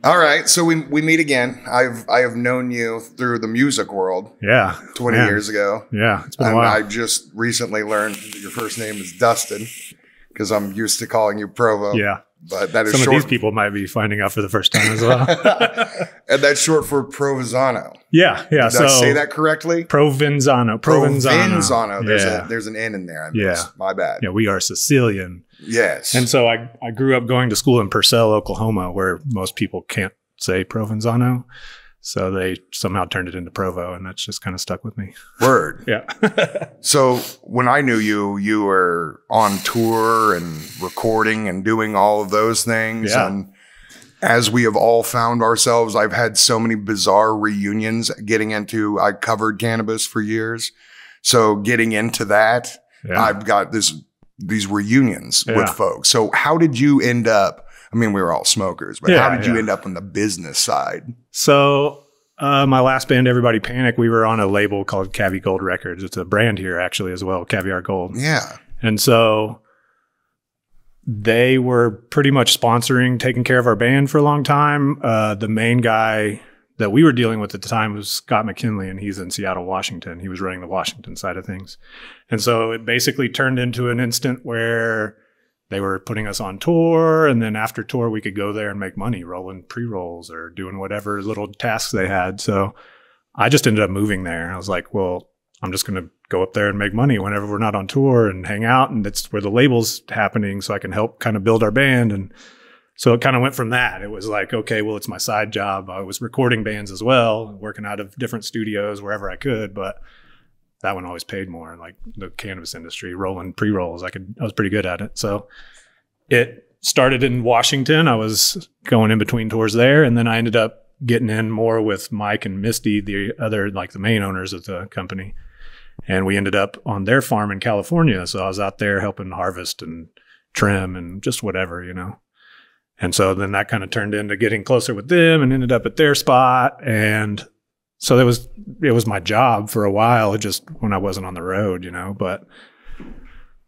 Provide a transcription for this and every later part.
All right, so we meet again. I have known you through the music world. Yeah, 20 years ago. Yeah, it's been a while. I just recently learned that your first name is Dustin because I'm used to calling you Provo. Yeah, but that is some short. of these people might be finding out for the first time as well. And that's short for Provenzano. Yeah. Did I say that correctly? Provenzano. There's an N in there. My bad. Yeah, we are Sicilian. Yes. And so I grew up going to school in Purcell, Oklahoma, where most people can't say Provenzano. So they somehow turned it into Provo, and that's just kind of stuck with me. Word. Yeah. So when I knew you, you were on tour and recording and doing all of those things. Yeah. And as we have all found ourselves, I've had so many bizarre reunions getting into, I covered cannabis for years. So getting into that, I've got these reunions with folks. So how did you end up? I mean, we were all smokers, but how did you end up on the business side? So my last band, Everybody Panic, we were on a label called Cavi Gold Records. It's a brand here actually as well, Caviar Gold. Yeah. And so they were pretty much sponsoring, taking care of our band for a long time. The main guy that we were dealing with at the time was Scott McKinley, and he's in Seattle, Washington. He was running the Washington side of things. And so it basically turned into an instant where they were putting us on tour, and then after tour, we could go there and make money, rolling pre-rolls or doing whatever little tasks they had. So I just ended up moving there. I was like, well, I'm just going to go up there and make money whenever we're not on tour and hang out. And that's where the label's happening, so I can help kind of build our band. And so it kind of went from that. It was like, okay, well, it's my side job. I was recording bands as well, working out of different studios wherever I could, but that one always paid more. Like the cannabis industry, rolling pre-rolls, I was pretty good at it. So it started in Washington. I was going in between tours there, and then I ended up getting in more with Mike and Misty, the other, like the main owners of the company. And we ended up on their farm in California. So I was out there helping harvest and trim and just whatever, you know. And so then that kind of turned into getting closer with them and ended up at their spot. And so it was my job for a while, just when I wasn't on the road, you know. But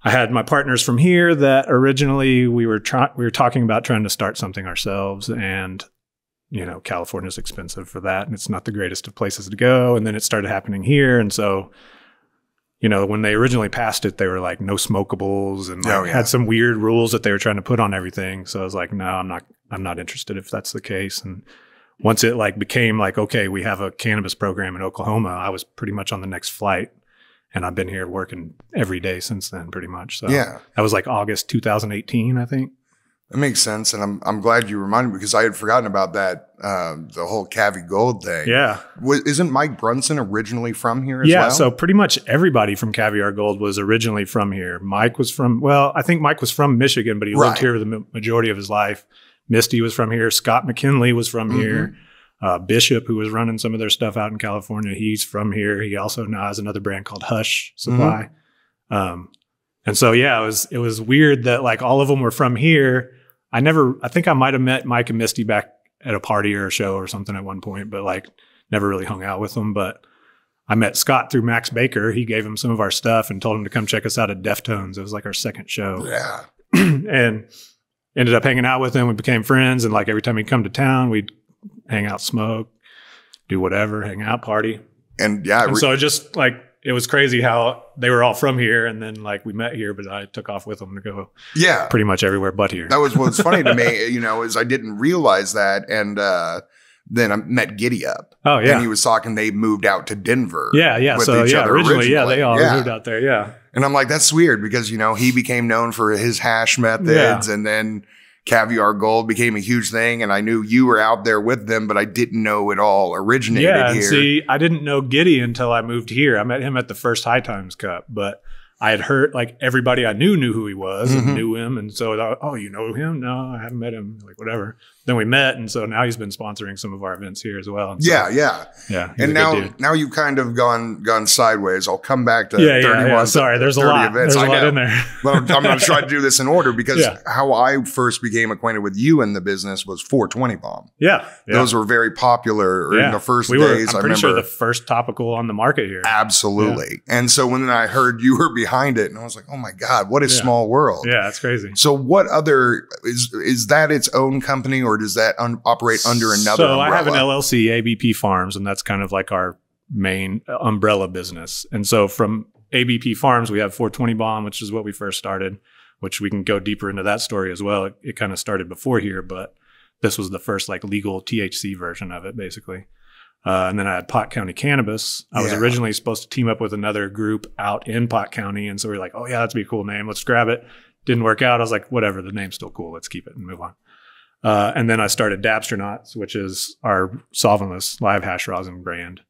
I had my partners from here that originally we were talking about trying to start something ourselves, and you know, California's expensive for that, and it's not the greatest of places to go. And then it started happening here, and so you know, when they originally passed it, they were like no smokables and had some weird rules that they were trying to put on everything. So I was like, no, I'm not interested if that's the case. And once it like became like, okay, we have a cannabis program in Oklahoma, I was pretty much on the next flight, and I've been here working every day since then, pretty much. So that was like August 2018, I think. That makes sense, and I'm glad you reminded me because I had forgotten about that, the whole Cavi Gold thing. Yeah. Isn't Mike Brunson originally from here as well? Yeah, so pretty much everybody from Caviar Gold was originally from here. Mike was from, well, I think Mike was from Michigan, but he lived here the majority of his life. Misty was from here. Scott McKinley was from here. Bishop, who was running some of their stuff out in California, he's from here. He also now has another brand called Hush Supply. And so, yeah, it was weird that like all of them were from here. I think I might have met Mike and Misty back at a party or a show or something at one point, but like never really hung out with them. But I met Scott through Max Baker. He gave him some of our stuff and told him to come check us out at Deftones. It was like our second show. Yeah. And ended up hanging out with him. We became friends. And like every time he'd come to town, we'd hang out, smoke, do whatever, hang out, party. And yeah. And so it just like, it was crazy how they were all from here, and then like we met here, but I took off with them to go pretty much everywhere but here. That was what's funny to me, you know, is I didn't realize that. And then I met Giddy Up. Oh, yeah. And he was talking, they moved out to Denver. Yeah, yeah. So yeah, originally, they all moved out there, yeah. And I'm like, that's weird because, you know, he became known for his hash methods, and then Caviar Gold became a huge thing, and I knew you were out there with them, but I didn't know it all originated here. See, I didn't know Giddy until I moved here. I met him at the first High Times Cup, but I had heard like everybody I knew who he was and knew him, and so oh, you know him? No, I haven't met him. Like whatever. Then we met, and so now he's been sponsoring some of our events here as well. And so, yeah. And now you've kind of gone sideways. I'll come back to 31. Sorry, there's a lot. Events. There's a lot in there. But I'm going to try to do this in order because how I first became acquainted with you in the business was 420 Bomb. Yeah. Those were very popular in the first days. I'm pretty sure the first topical on the market here. Absolutely. And so when I heard you were behind behind it. And I was like, oh my God, what a small world. Yeah, it's crazy. So what other, is that its own company, or does that operate under another umbrella? I have an LLC, ABP Farms, and that's kind of like our main umbrella business. And so from ABP Farms, we have 420 Bomb, which is what we first started, which we can go deeper into that story as well. It kind of started before here, but this was the first like legal THC version of it, basically. And then I had County Cannabis. I was originally supposed to team up with another group out in Pot County. And so we were like, oh yeah, that'd be a cool name. Let's grab it. Didn't work out. I was like, whatever, the name's still cool. Let's keep it and move on. And then I started Dabstronauts, which is our solventless live hash rosin brand.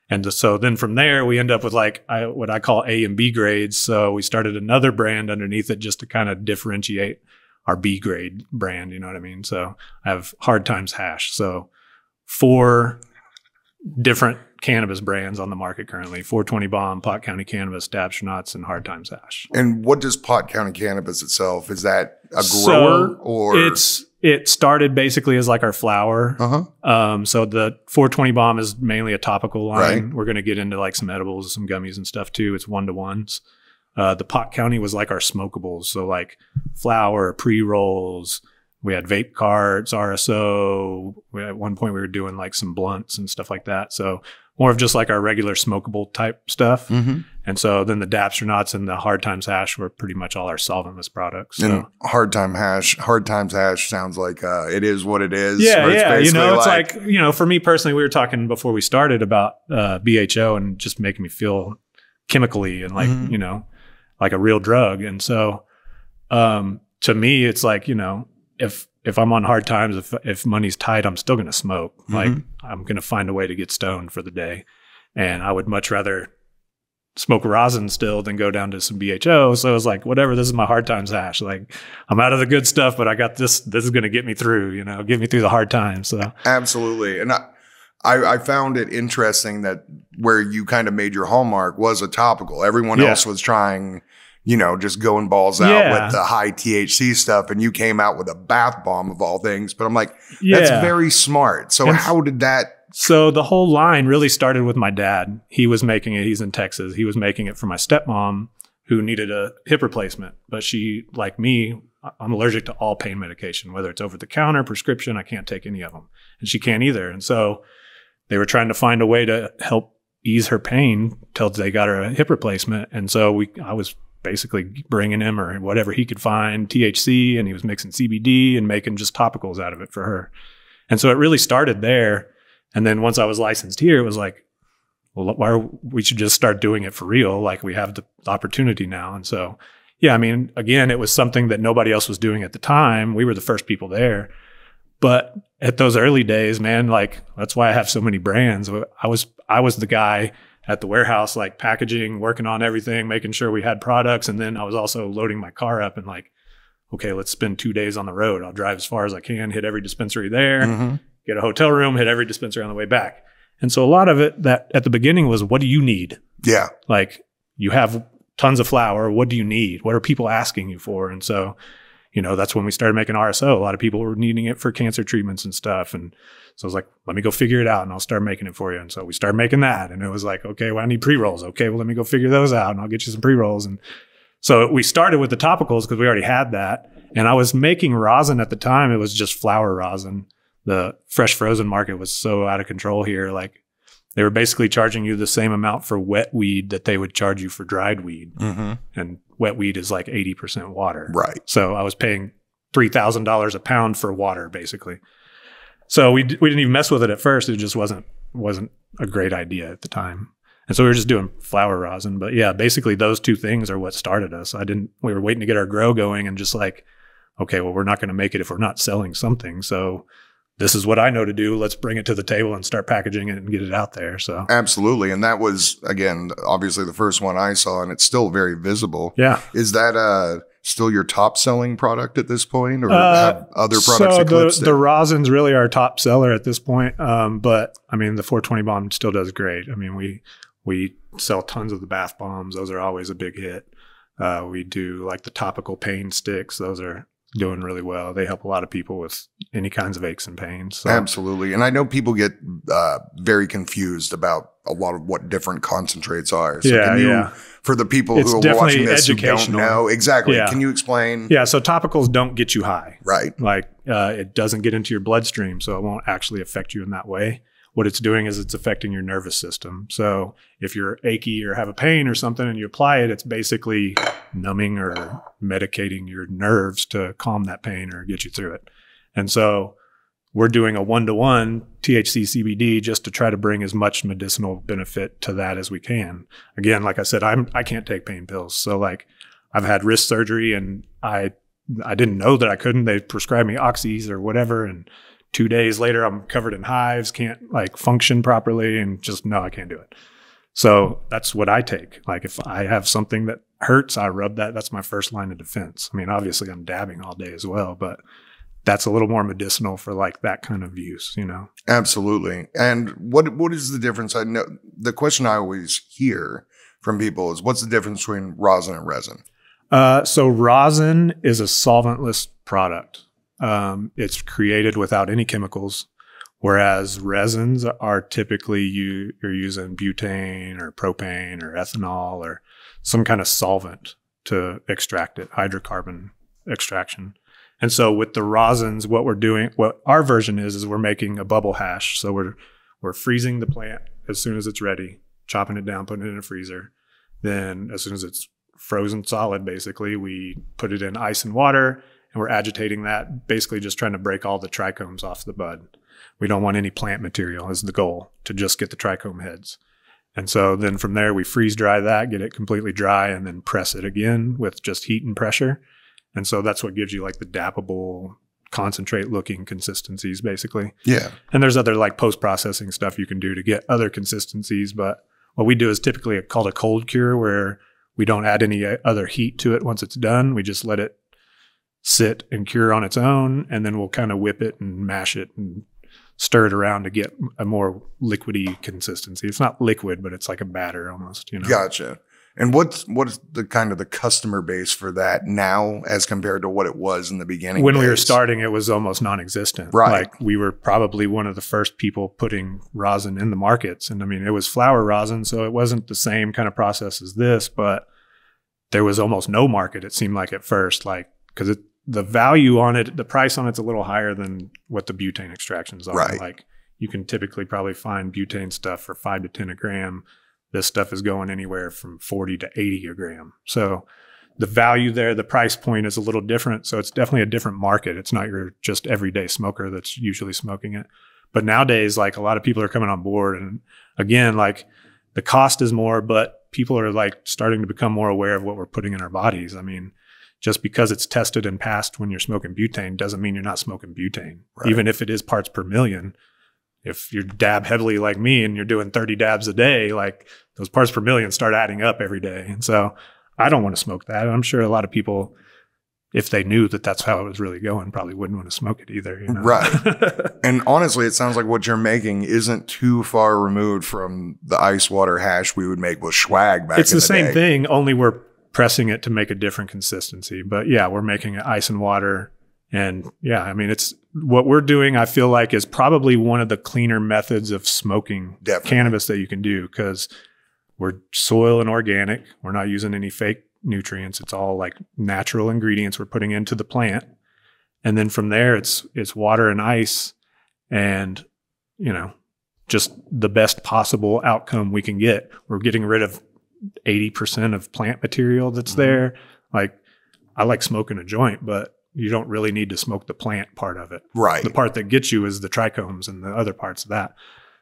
And so then from there, we end up with like what I call A and B grades. So we started another brand underneath it just to kind of differentiate our B grade brand. You know what I mean? So I have Hard Times Hash. So 4 different cannabis brands on the market currently: 420 Bomb, Pot County Cannabis, Dabstronauts, and Hard Times Hash. And what does Pot County Cannabis itself? Is that a grower, or it started basically as like our flower. So the 420 Bomb is mainly a topical line. Right. We're going to get into like some edibles, some gummies and stuff too. It's 1-to-1s. The Pot County was like our smokables. So like flower, pre-rolls. We had vape carts, RSO. At one point we were doing like some blunts and stuff like that. So more of just like our regular smokable type stuff. And so then the Dabstronauts and the Hard Times Hash were pretty much all our solventless products. So. And Hard Times Hash sounds like it is what it is. Yeah, yeah. You know, it's like, you know, for me personally, we were talking before we started about BHO and just making me feel chemically and like, you know, like a real drug. And so to me, it's like, you know, if I'm on hard times, if money's tight, I'm still going to smoke. Like I'm going to find a way to get stoned for the day. And I would much rather smoke rosin still than go down to some BHO. So I was like, whatever, this is my Hard Times Hash. Like I'm out of the good stuff, but I got this is going to get me through, you know, get me through the hard times. So absolutely. And I found it interesting that where you kind of made your hallmark was a topical. Everyone else was trying, you know, just going balls out with the high THC stuff. And you came out with a bath bomb of all things. But I'm like, that's very smart. So how did that? So the whole line really started with my dad. He was making it. He's in Texas. He was making it for my stepmom, who needed a hip replacement. But she, like me, I'm allergic to all pain medication, whether it's over the counter, prescription. I can't take any of them. And she can't either. And so they were trying to find a way to help ease her pain till they got her a hip replacement. And so I was basically bringing him or whatever he could find THC, and he was mixing CBD and making just topicals out of it for her. And so it really started there. And then once I was licensed here, it was like, well, we should just start doing it for real. Like we have the opportunity now. And so, yeah, I mean, again, it was something that nobody else was doing at the time. We were the first people there. But at those early days, man, like that's why I have so many brands. I was the guy at the warehouse, like packaging, working on everything, making sure we had products. And then I was also loading my car up and like, okay, let's spend 2 days on the road. I'll drive as far as I can, hit every dispensary there, get a hotel room, hit every dispensary on the way back. And so a lot of it that at the beginning was, what do you need? Yeah. Like you have tons of flower. What do you need? What are people asking you for? And so, you know, that's when we started making RSO. A lot of people were needing it for cancer treatments and stuff. And so I was like, let me go figure it out and I'll start making it for you. And so we started making that. And it was like, okay, well, I need pre-rolls. Okay, well, let me go figure those out and I'll get you some pre-rolls. And so we started with the topicals because we already had that. And I was making rosin at the time. It was just flower rosin. The fresh frozen market was so out of control here. Like they were basically charging you the same amount for wet weed that they would charge you for dried weed. And wet weed is like 80% water. Right. So I was paying $3,000 a pound for water, basically. So we didn't even mess with it at first. It just wasn't a great idea at the time. And so we were just doing flower rosin. But yeah, basically those two things are what started us. We were waiting to get our grow going and just like, okay, well, we're not going to make it if we're not selling something. So this is what I know to do. Let's bring it to the table and start packaging it and get it out there. So absolutely. And that was, again, obviously the first one I saw, and it's still very visible. Yeah. Is that still your top selling product at this point, or have other products eclipsed it? The rosin's really our top seller at this point. But I mean, the 420 bomb still does great. I mean, we sell tons of the bath bombs. Those are always a big hit. We do like the topical pain sticks. Those are doing really well. They help a lot of people with any kinds of aches and pains. So. Absolutely. And I know people get very confused about a lot of what different concentrates are. So can you, for the people who are watching this who don't know, exactly, can you explain? Yeah, so topicals don't get you high. Right. Like it doesn't get into your bloodstream, so it won't actually affect you in that way. What it's doing is it's affecting your nervous system. So if you're achy or have a pain or something and you apply it, it's basically numbing or medicating your nerves to calm that pain or get you through it. And so we're doing a 1-to-1 THC CBD just to try to bring as much medicinal benefit to that as we can. Again, like I said, I can't take pain pills. So like I've had wrist surgery and I didn't know that I couldn't. They prescribed me oxys or whatever, and 2 days later, I'm covered in hives, can't like function properly, and just, no, I can't do it. So that's what I take. Like if I have something that hurts, I rub that. That's my first line of defense. I mean, obviously I'm dabbing all day as well, but that's a little more medicinal for like that kind of use, you know? Absolutely. And what is the difference? I know the question I always hear from people is, what's the difference between rosin and resin? So rosin is a solventless product. It's created without any chemicals, whereas resins are typically you're using butane or propane or ethanol or some kind of solvent to extract it, hydrocarbon extraction. And so with the rosins, what our version is we're making a bubble hash. So we're freezing the plant as soon as it's ready, chopping it down, putting it in a freezer. Then as soon as it's frozen solid, basically, we put it in ice and water. And we're agitating that, basically just trying to break all the trichomes off the bud. We don't want any plant material is the goal, to just get the trichome heads. And so then from there, we freeze dry that, get it completely dry, and then press it again with just heat and pressure. And so that's what gives you like the dappable, concentrate looking consistencies, basically. Yeah. And there's other like post-processing stuff you can do to get other consistencies. But what we do is typically called a cold cure, where we don't add any other heat to it once it's done. We just let it sit and cure on its own, and then we'll kind of whip it and mash it and stir it around to get a more liquidy consistency. It's not liquid, but it's like a batter almost, you know. Gotcha. And what is the kind of the customer base for that now as compared to what it was in the beginning? When we were starting, it was almost non-existent. Right. Like we were probably one of the first people putting rosin in the markets. And I mean, it was flower rosin, so it wasn't the same kind of process as this, but there was almost no market, it seemed like at first, like, because the value on it, the price on it's a little higher than what the butane extractions are. Right. Like you can typically probably find butane stuff for 5 to 10 a gram. This stuff is going anywhere from 40 to 80 a gram. So the value there, the price point is a little different. So it's definitely a different market. It's not your just everyday smoker that's usually smoking it. But nowadays, like a lot of people are coming on board. And again, like the cost is more, but people are like starting to become more aware of what we're putting in our bodies. I mean, just because it's tested and passed when you're smoking butane doesn't mean you're not smoking butane. Right. Even if it is parts per million, if you dab heavily like me and you're doing 30 dabs a day, like those parts per million start adding up every day. And so I don't want to smoke that. I'm sure a lot of people, if they knew that that's how it was really going, probably wouldn't want to smoke it either. You know? Right. And honestly, it sounds like what you're making isn't too far removed from the ice water hash we would make with swag back in the day. It's the same thing, only we're pressing it to make a different consistency. But yeah, we're making it ice and water. And yeah, I mean, it's what we're doing, I feel like, is probably one of the cleaner methods of smoking cannabis that you can do, because we're soil and organic. We're not using any fake nutrients. It's all like natural ingredients we're putting into the plant. And then from there, it's water and ice and, you know, just the best possible outcome we can get. We're getting rid of 80% of plant material that's there. Like, I like smoking a joint, but you don't really need to smoke the plant part of it. Right. The part that gets you is the trichomes and the other parts of that.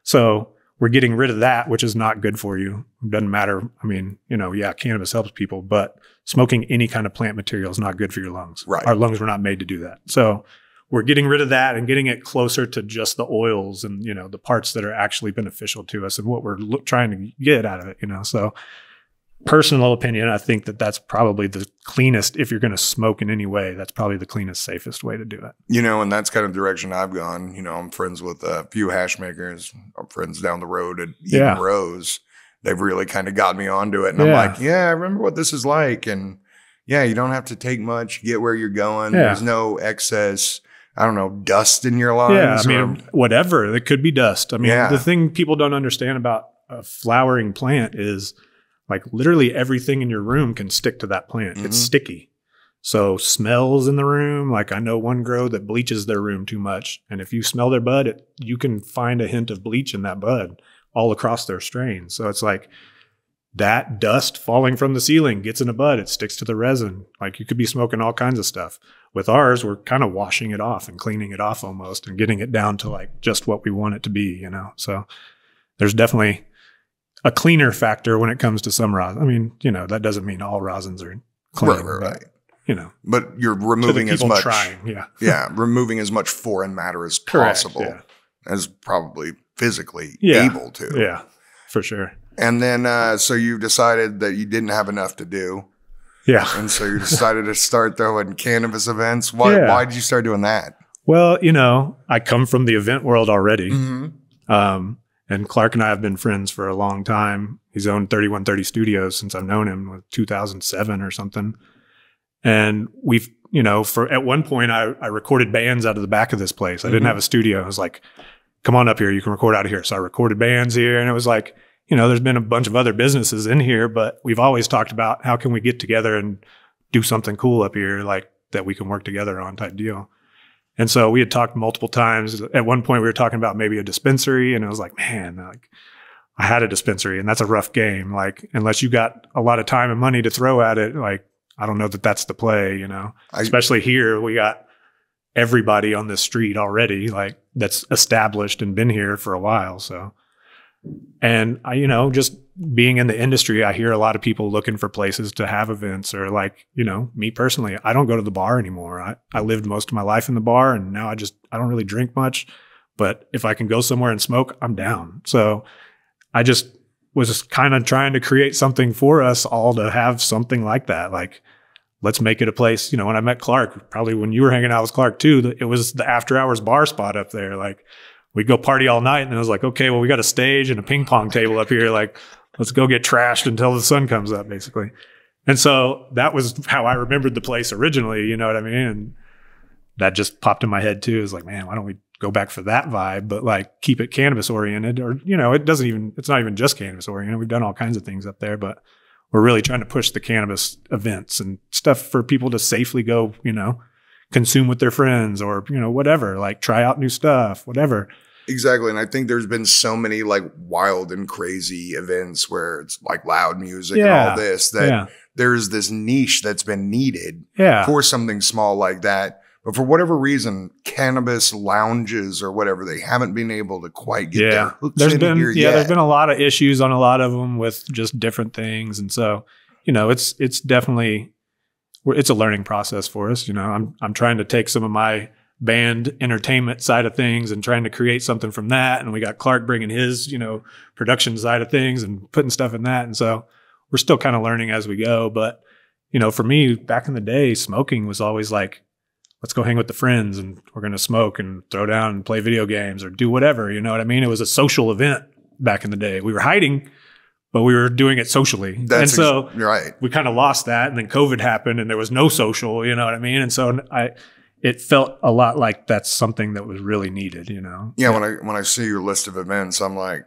So we're getting rid of that, which is not good for you. It doesn't matter. I mean, you know, yeah, cannabis helps people, but smoking any kind of plant material is not good for your lungs. Right. Our lungs were not made to do that. So we're getting rid of that and getting it closer to just the oils and, you know, the parts that are actually beneficial to us and what we're trying to get out of it, you know. So personal opinion, I think that that's probably the cleanest. If you're going to smoke in any way, that's probably the cleanest, safest way to do it. You know, and that's kind of the direction I've gone. You know, I'm friends with a few hash makers. I'm friends down the road at Eden Rose. They've really kind of got me onto it. And I'm like, yeah, I remember what this is like. And, Yeah, you don't have to take much. Get where you're going. There's no excess, I don't know, dust in your lungs. Yeah, I mean, whatever. It could be dust. I mean, the thing people don't understand about a flowering plant is like literally everything in your room can stick to that plant. It's sticky. So smells in the room, like I know one grow that bleaches their room too much. And if you smell their bud, you can find a hint of bleach in that bud all across their strain. So it's like that dust falling from the ceiling gets in a bud. It sticks to the resin. Like you could be smoking all kinds of stuff. With ours, we're kind of washing it off and cleaning it off almost and getting it down to like just what we want it to be, you know? So there's definitely a cleaner factor when it comes to some rosin. I mean, you know, that doesn't mean all rosins are clean. Right. You know, but you're removing as much, yeah, removing as much foreign matter as possible, as probably physically able to. Yeah, for sure. And then, so you decided that you didn't have enough to do. Yeah. And so you decided to start throwing cannabis events. Why did you start doing that? Well, you know, I come from the event world already. And Clark and I have been friends for a long time. He's owned 3130 Studios since I've known him, 2007 or something. And we've, you know, at one point I recorded bands out of the back of this place. I didn't have a studio. I was like, come on up here. You can record out of here. So I recorded bands here, and it was like, you know, there's been a bunch of other businesses in here, but we've always talked about how can we get together and do something cool up here, like that we can work together on type deal. And so we had talked multiple times. At one point we were talking about maybe a dispensary, and I was like, man, like I had a dispensary and that's a rough game. Like unless you got a lot of time and money to throw at it, like I don't know that that's the play, you know, especially here we got everybody on this street already, like that's established and been here for a while. So, and I, you know, just being in the industry, I hear a lot of people looking for places to have events, or like, you know, me personally, I don't go to the bar anymore. I lived most of my life in the bar, and now I don't really drink much, but if I can go somewhere and smoke, I'm down. So I just was kind of trying to create something for us all to have something like that. Like, let's make it a place. You know, when I met Clark, probably when you were hanging out with Clark too, it was the after hours bar spot up there. Like we'd go party all night, and it was like, okay, well, we got a stage and a ping pong table up here. Like, let's go get trashed until the sun comes up, basically. And so that was how I remembered the place originally. You know what I mean? And that just popped in my head too. It was like, man, why don't we go back for that vibe, but like keep it cannabis oriented, or, you know, it's not even just cannabis oriented. We've done all kinds of things up there, but we're really trying to push the cannabis events and stuff for people to safely go, you know, consume with their friends, or, you know, whatever, like try out new stuff, whatever. Exactly. And I think there's been so many like wild and crazy events where it's like loud music and all this, that there's this niche that's been needed for something small like that. But for whatever reason, cannabis lounges or whatever, they haven't been able to quite get their hooks in here yet. There's been a lot of issues on a lot of them with just different things. And so, you know, it's definitely, it's a learning process for us. You know, I'm trying to take some of my band entertainment side of things and trying to create something from that. And we got Clark bringing his, you know, production side of things and putting stuff in that. And so we're still kind of learning as we go. But, you know, for me, back in the day, smoking was always like, let's go hang with the friends and we're going to smoke and throw down and play video games or do whatever. You know what I mean? It was a social event back in the day. We were hiding, but we were doing it socially. And so we kind of lost that. And then COVID happened and there was no social, you know what I mean? And so it felt a lot like that's something that was really needed, you know? Yeah. When I see your list of events, I'm like,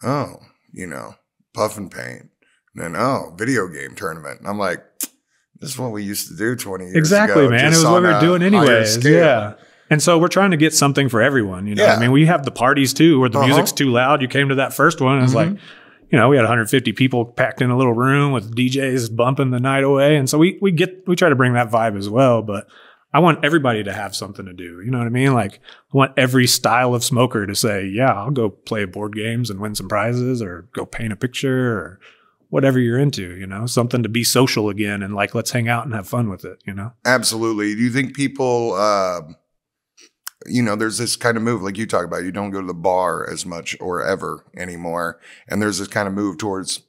oh, you know, puff and paint. And then, video game tournament. And I'm like, this is what we used to do 20 years ago. Exactly, man. It was what we were doing anyways. Yeah. And so we're trying to get something for everyone. You know, I mean, we have the parties too, where the music's too loud. You came to that first one, and it's like, you know, we had 150 people packed in a little room with DJs bumping the night away. And so we try to bring that vibe as well. But I want everybody to have something to do. You know what I mean? Like, I want every style of smoker to say, yeah, I'll go play board games and win some prizes, or go paint a picture, or whatever you're into, you know, something to be social again, and like, let's hang out and have fun with it, you know? Absolutely. Do you think people, you know, there's this kind of move, like you talk about, you don't go to the bar as much or ever anymore. And there's this kind of move towards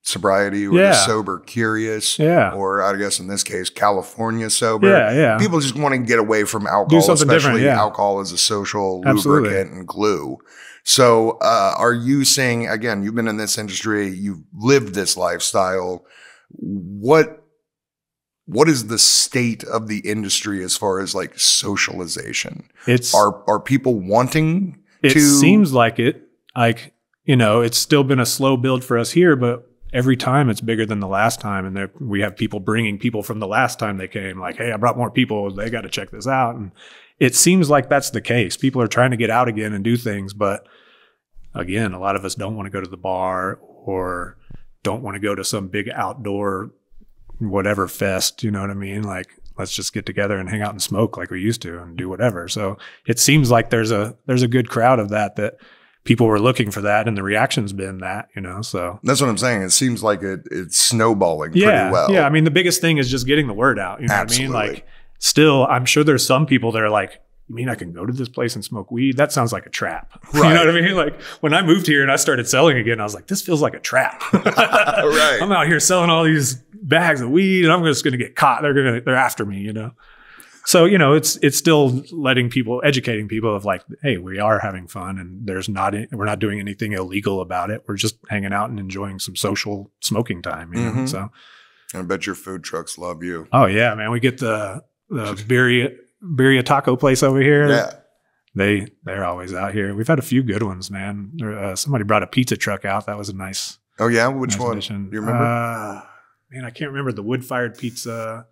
sobriety, or the sober curious, or I guess in this case, California sober. People just want to get away from alcohol, especially alcohol as a social lubricant and glue. So are you saying, again, you've been in this industry, you've lived this lifestyle, what what is the state of the industry as far as like socialization? It's are people wanting it to? It seems like it. Like, you know, it's still been a slow build for us here, but every time it's bigger than the last time. And we have people bringing people from the last time they came, like, hey, I brought more people. They got to check this out. And it seems like that's the case. People are trying to get out again and do things. But again, a lot of us don't want to go to the bar or don't want to go to some big outdoor whatever fest. You know what I mean? Like, let's just get together and hang out and smoke like we used to and do whatever. So it seems like there's a good crowd of that people were looking for that, and the reaction's been that, you know, so. That's what I'm saying. It seems like it's snowballing pretty well. Yeah, I mean, the biggest thing is just getting the word out, you know Absolutely. what I mean? Like, still, I'm sure there's some people that are like, you mean I can go to this place and smoke weed? That sounds like a trap. Right. You know what I mean? Like, when I moved here and I started selling again, I was like, this feels like a trap. Right. I'm out here selling all these bags of weed, and I'm just going to get caught. They're after me, you know? So, you know, it's still educating people of like, hey, we are having fun, and we're not doing anything illegal about it. We're just hanging out and enjoying some social smoking time, you know? So I bet your food trucks love you. Oh yeah, man. We get the birria taco place over here. Yeah. They're always out here. We've had a few good ones, man. Somebody brought a pizza truck out. That was a nice. Oh yeah, which nice one? Addition. Do you remember? Man, I can't remember the wood-fired pizza.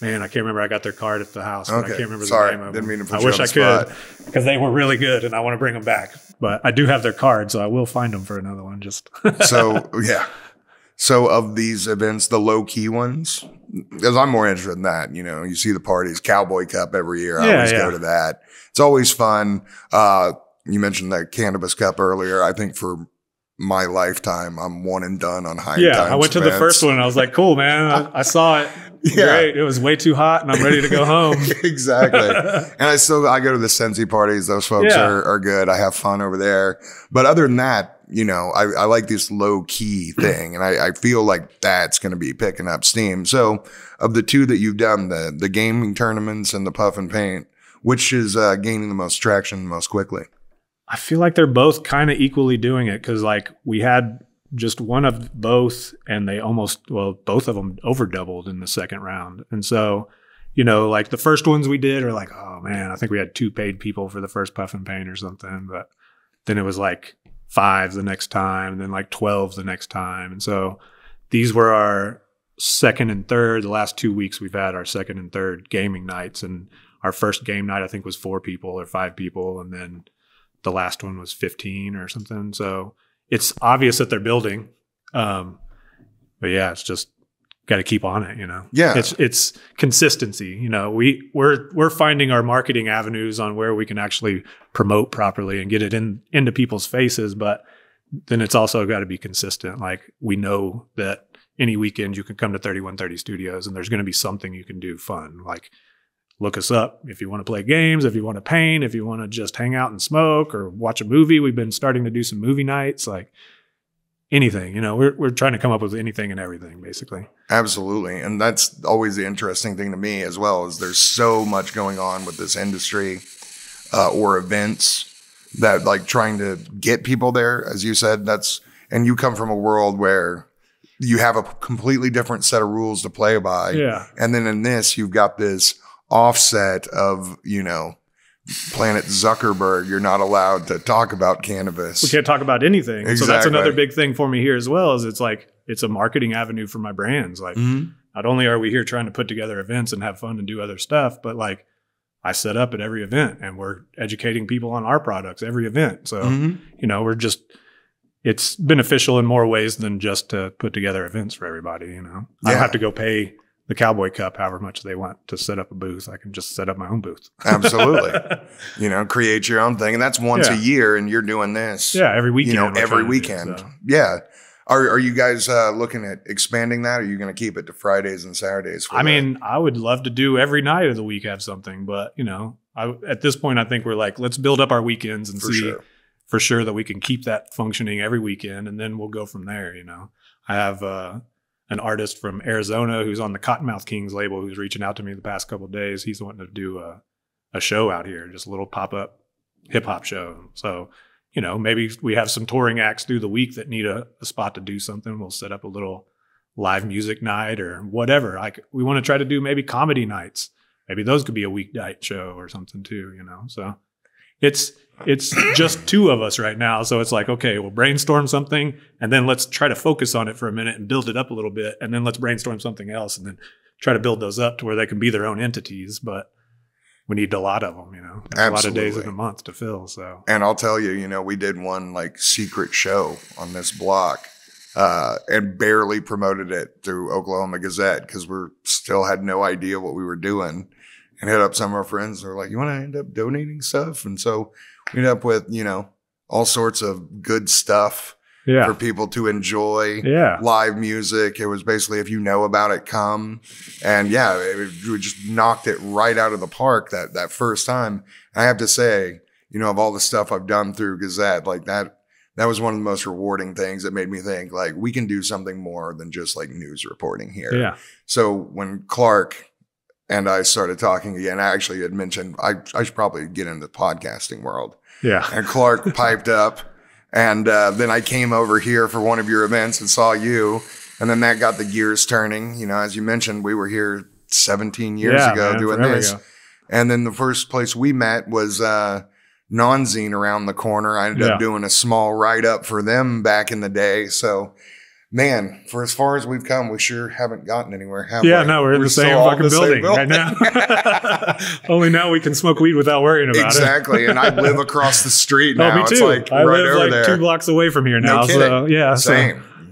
Man, I can't remember. I got their card at the house, but Okay. I can't remember Sorry. the name of Didn't them. mean to put I you wish on I the spot. could, because they were really good, and I want to bring them back. But I do have their card, so I will find them for another one. Just So yeah. So of these events, the low key ones, because I'm more interested in that. You know, you see the parties, Cowboy Cup every year. I always go to that. It's always fun. You mentioned that Cannabis Cup earlier. I think for my lifetime, I'm one and done on high times. Yeah, I went to the first one and I was like, cool, man. I saw it. Yeah. Great. It was way too hot and I'm ready to go home. Exactly. And I go to the Sensi parties. Those folks are good. I have fun over there. But other than that, you know, I like this low key thing, and I feel like that's going to be picking up steam. So of the two that you've done, the gaming tournaments and the puff and paint, which is gaining the most traction most quickly? I feel like they're both kind of equally doing it, because like we had just one of both, and they both of them over doubled in the second round. And so, you know, like the first ones we did are like, oh man, I think we had 2 paid people for the first puff and paint or something. But then it was like 5 the next time, and then like 12 the next time. And so these were our second and third. The last 2 weeks we've had our second and third gaming nights, and our first game night I think was 4 people or 5 people, and then the last one was 15 or something. So it's obvious that they're building. But yeah, it's just got to keep on it, you know? Yeah. It's consistency. You know, we're finding our marketing avenues on where we can actually promote properly and get it into people's faces. But then it's also got to be consistent. Like, we know that any weekend you can come to 3130 Studios and there's going to be something you can do fun. Like, look us up if you want to play games, if you want to paint, if you want to just hang out and smoke or watch a movie. We've been starting to do some movie nights, like anything, you know, we're trying to come up with anything and everything, basically. Absolutely. And that's always the interesting thing to me as well, is there's so much going on with this industry or events that, like, trying to get people there, as you said, and you come from a world where you have a completely different set of rules to play by. Yeah. And then in this, you've got this offset of, you know, Planet Zuckerberg. You're not allowed to talk about cannabis. We can't talk about anything. Exactly. So that's another big thing for me here as well, is it's like, it's a marketing avenue for my brands. Like, not only are we here trying to put together events and have fun and do other stuff, but like, I set up at every event and we're educating people on our products every event. So, you know, it's beneficial in more ways than just to put together events for everybody, you know. I don't have to go pay the Cowboy Cup however much they want to set up a booth. I can just set up my own booth. Absolutely. You know, create your own thing. And that's once a year, and you're doing this. Yeah, every weekend. You know, every weekend. Yeah. Are you guys looking at expanding that? Or are you going to keep it to Fridays and Saturdays? I mean, I would love to do every night of the week have something, but you know, at this point, I think we're like, let's build up our weekends and see for sure that we can keep that functioning every weekend, and then we'll go from there. You know, I have an artist from Arizona who's on the Cottonmouth Kings label who's reaching out to me the past couple of days. He's wanting to do a show out here, just a little pop-up hip-hop show. So, you know, maybe we have some touring acts through the week that need a spot to do something. We'll set up a little live music night or whatever. Like we want to try to do maybe comedy nights. Maybe those could be a weeknight show or something too, you know? So it's just two of us right now. So it's like, okay, we'll brainstorm something and then let's try to focus on it for a minute and build it up a little bit. And then let's brainstorm something else and then try to build those up to where they can be their own entities. But we need a lot of them, you know, a lot of days in a month to fill. So, and I'll tell you, you know, we did one like secret show on this block, and barely promoted it through Oklahoma Gazette because we still had no idea what we were doing, and hit up some of our friends. They're like, you want to end up donating stuff? And so we ended up with, you know, all sorts of good stuff for people to enjoy. Live music. It was basically, if you know about it, come. And we just knocked it right out of the park that first time. I have to say, you know, of all the stuff I've done through Gazette, like that was one of the most rewarding things that made me think like we can do something more than just like news reporting here. Yeah. So when Clark and I started talking again, I actually had mentioned I should probably get into the podcasting world. Yeah. And Clark piped up. And then I came over here for one of your events and saw you. And then that got the gears turning. You know, as you mentioned, we were here 17 years ago doing this. And then the first place we met was Non-Zine around the corner. I ended up doing a small write-up for them back in the day. So, man, for as far as we've come, we sure haven't gotten anywhere, have we? No, we're in the same fucking building right now. Only now we can smoke weed without worrying about it. Exactly. And I live across the street now. Oh, me too. It's like I right live over like there. 2 blocks away from here now. No kidding. So, yeah.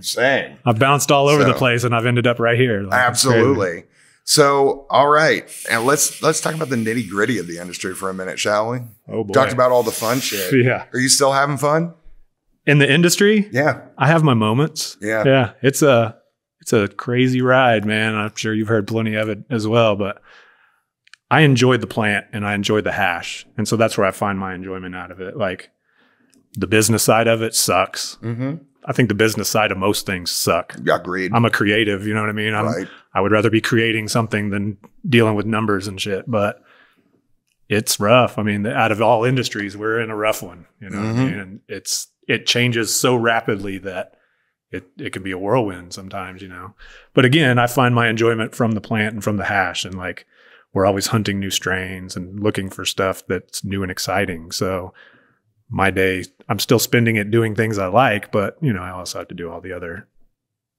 Same. I've bounced all over the place and I've ended up right here. Like, absolutely. So, all right. And let's talk about the nitty gritty of the industry for a minute, shall we? Oh, boy. Talked about all the fun shit. Yeah. Are you still having fun? In the industry? Yeah. I have my moments. Yeah. Yeah. It's a crazy ride, man. I'm sure you've heard plenty of it as well, but I enjoyed the plant and I enjoyed the hash. And so that's where I find my enjoyment out of it. Like the business side of it sucks. Mm-hmm. I think the business side of most things suck. Agreed. I'm a creative, you know what I mean? I would rather be creating something than dealing with numbers and shit, but it's rough. I mean, out of all industries, we're in a rough one, you know what I mean? And it changes so rapidly that it can be a whirlwind sometimes, you know. But again, I find my enjoyment from the plant and from the hash, and like we're always hunting new strains and looking for stuff that's new and exciting. So my day, I'm still spending it doing things I like, but you know, I also have to do all the other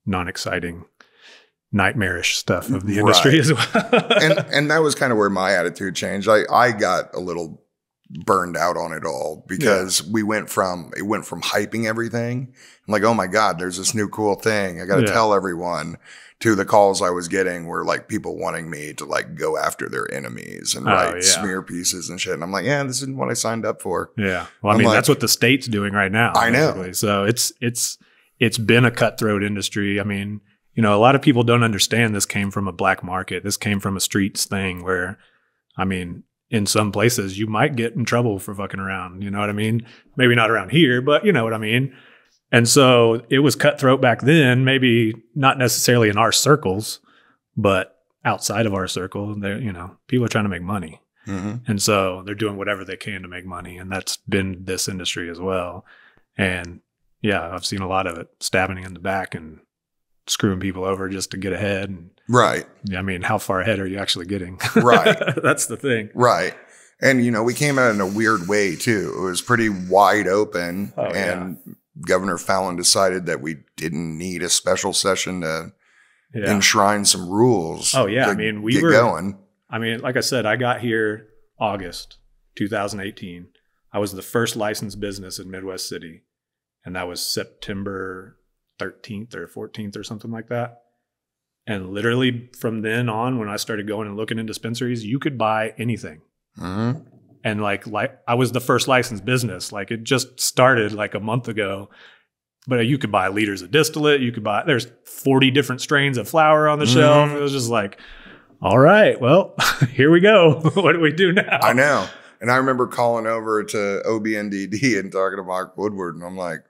non-exciting, nightmarish stuff of the industry as well. and that was kind of where my attitude changed. I got a little burned out on it all because it went from hyping everything, like, oh my God, there's this new cool thing, I got to tell everyone, to the calls I was getting were like people wanting me to like go after their enemies and write smear pieces and shit. And I'm like, yeah, this isn't what I signed up for. Yeah. Well, I mean, that's what the state's doing right now. I know. So it's been a cutthroat industry. I mean, you know, a lot of people don't understand this came from a black market. This came from a streets thing where, I mean, in some places you might get in trouble for fucking around. You know what I mean? Maybe not around here, but you know what I mean? And so it was cutthroat back then, maybe not necessarily in our circles, but outside of our circle, you know, people are trying to make money. And so they're doing whatever they can to make money. And that's been this industry as well. And yeah, I've seen a lot of it, stabbing in the back and screwing people over just to get ahead. And, right. I mean, how far ahead are you actually getting? Right. That's the thing. Right. And, you know, we came out in a weird way too. It was pretty wide open. Governor Fallon decided that we didn't need a special session to enshrine some rules. Oh yeah. I mean, we were going. I mean, like I said, I got here August 2018. I was the first licensed business in Midwest City. And that was September 13th or 14th or something like that. And literally from then on, when I started going and looking in dispensaries, you could buy anything. And like I was the first licensed business. Like it just started like a month ago, but you could buy liters of distillate. You could buy, there's 40 different strains of flower on the shelf. It was just like, all right, well, here we go. What do we do now? I know. And I remember calling over to OBNDD and talking to Mark Woodward. And I'm like,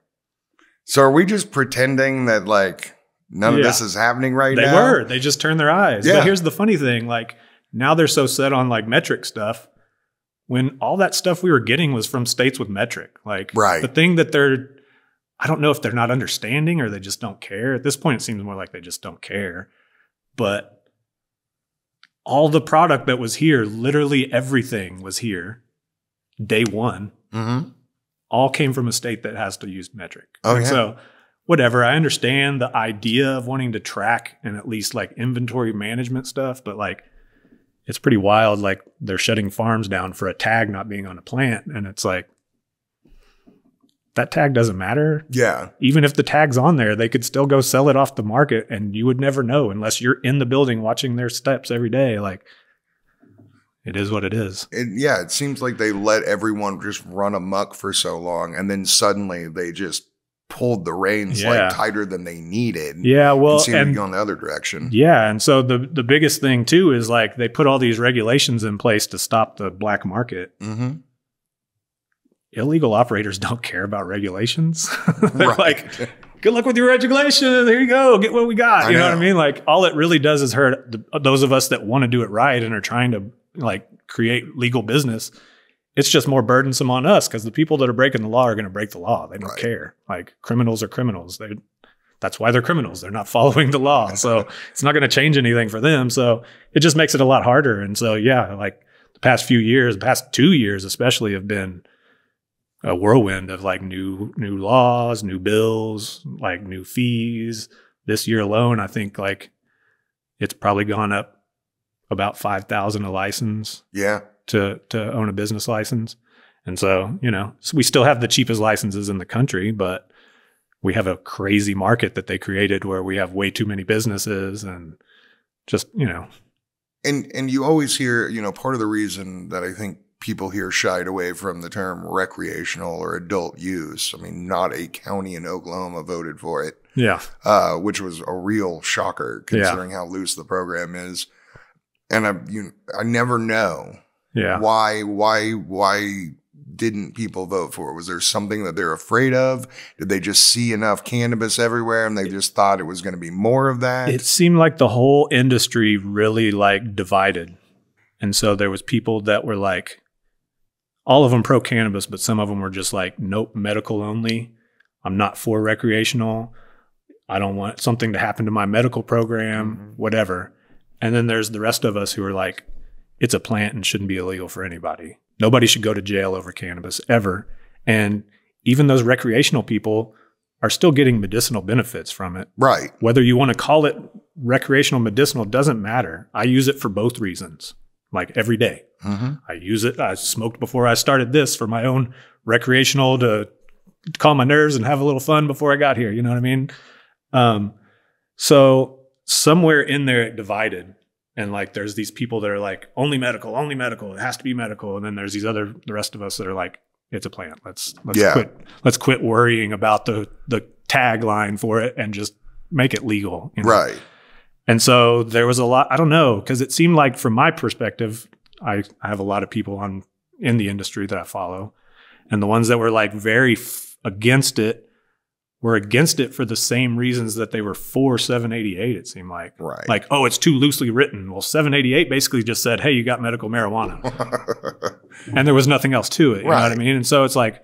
so are we just pretending that like none of this is happening right now? They just turned their eyes. But here's the funny thing. Like now they're so set on like metric stuff. When all that stuff we were getting was from states with metric. Like the thing that I don't know if they're not understanding or they just don't care. At this point, it seems more like they just don't care. But all the product that was here, literally everything was here day one, all came from a state that has to use metric. So whatever, I understand the idea of wanting to track and at least like inventory management stuff, but like it's pretty wild. Like they're shutting farms down for a tag not being on a plant. And it's like, that tag doesn't matter. Yeah. Even if the tag's on there, they could still go sell it off the market and you would never know unless you're in the building watching their steps every day. Like, it is what it is. It seems like they let everyone just run amok for so long, and then suddenly they just pulled the reins like tighter than they needed. Yeah, well, and seemed to be going the other direction. Yeah, and so the biggest thing too is like they put all these regulations in place to stop the black market. Illegal operators don't care about regulations. They're like, good luck with your regulation. There you go. Get what we got. You know what I mean? Like all it really does is hurt those of us that want to do it right and are trying to like create legal business. It's just more burdensome on us because the people that are breaking the law are going to break the law. They don't care. Like criminals are criminals. That's why they're criminals. They're not following the law. So it's not going to change anything for them. So it just makes it a lot harder. And so, yeah, like the past 2 years especially have been a whirlwind of like new laws, new bills, like new fees. This year alone, I think like it's probably gone up about $5,000 a license. Yeah. To own a business license. And so, so we still have the cheapest licenses in the country, but we have a crazy market that they created where we have way too many businesses and just, And you always hear, part of the reason that I think people here shied away from the term recreational or adult use. I mean, not a county in Oklahoma voted for it. Yeah. Which was a real shocker considering how loose the program is. And I never know. Yeah. Why didn't people vote for it? Was there something that they're afraid of? Did they just see enough cannabis everywhere and they just thought it was going to be more of that? It seemed like the whole industry really like divided. And so there was people that were like, all of them pro cannabis, but some of them were just like, nope, medical only. I'm not for recreational. I don't want something to happen to my medical program, whatever. And then there's the rest of us who are like, it's a plant and shouldn't be illegal for anybody. Nobody should go to jail over cannabis ever. And even those recreational people are still getting medicinal benefits from it. Right. Whether you want to call it recreational medicinal doesn't matter. I use it for both reasons, like every day. I use it. I smoked before I started this for my own recreational to calm my nerves and have a little fun before I got here. You know what I mean? So somewhere in there it divided. And like, there's these people that are like, only medical, it has to be medical. And then there's the rest of us that are like, it's a plant. Let's quit worrying about the tagline for it and just make it legal. Right. And so there was a lot, I don't know, because it seemed like from my perspective, I have a lot of people in the industry that I follow. And the ones that were like very against it were against it for the same reasons that they were for 788, it seemed like. Right. Like, oh, it's too loosely written. Well, 788 basically just said, hey, you got medical marijuana. And there was nothing else to it. You know what I mean? And so it's like,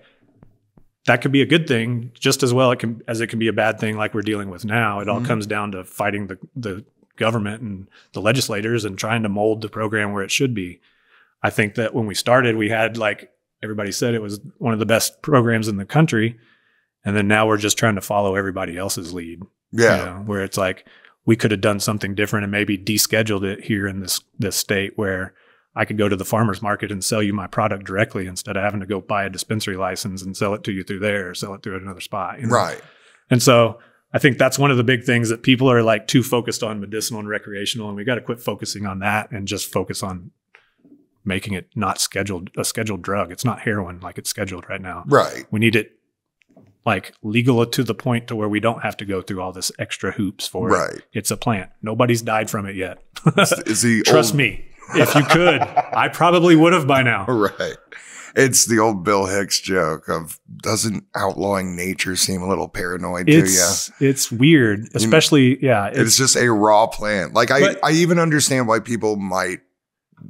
that could be a good thing just as well as it can be a bad thing like we're dealing with now. It all comes down to fighting the government and the legislators and trying to mold the program where it should be. I think that when we started, we had, like everybody said, it was one of the best programs in the country. And then now we're just trying to follow everybody else's lead. Yeah. Where it's like, we could have done something different and maybe descheduled it here in this state where I could go to the farmer's market and sell you my product directly instead of having to go buy a dispensary license and sell it to you through there or sell it through another spot. Right. And so I think that's one of the big things that people are like too focused on medicinal and recreational. And we got to quit focusing on that and just focus on making it not a scheduled drug. It's not heroin like it's scheduled right now. Right. We need it like legal to the point to where we don't have to go through all this extra hoops for it. It's a plant. Nobody's died from it yet. Trust me. If you could, I probably would have by now. Right. It's the old Bill Hicks joke of, doesn't outlawing nature seem a little paranoid to you? It's weird, especially, It's just a raw plant. Like I even understand why people might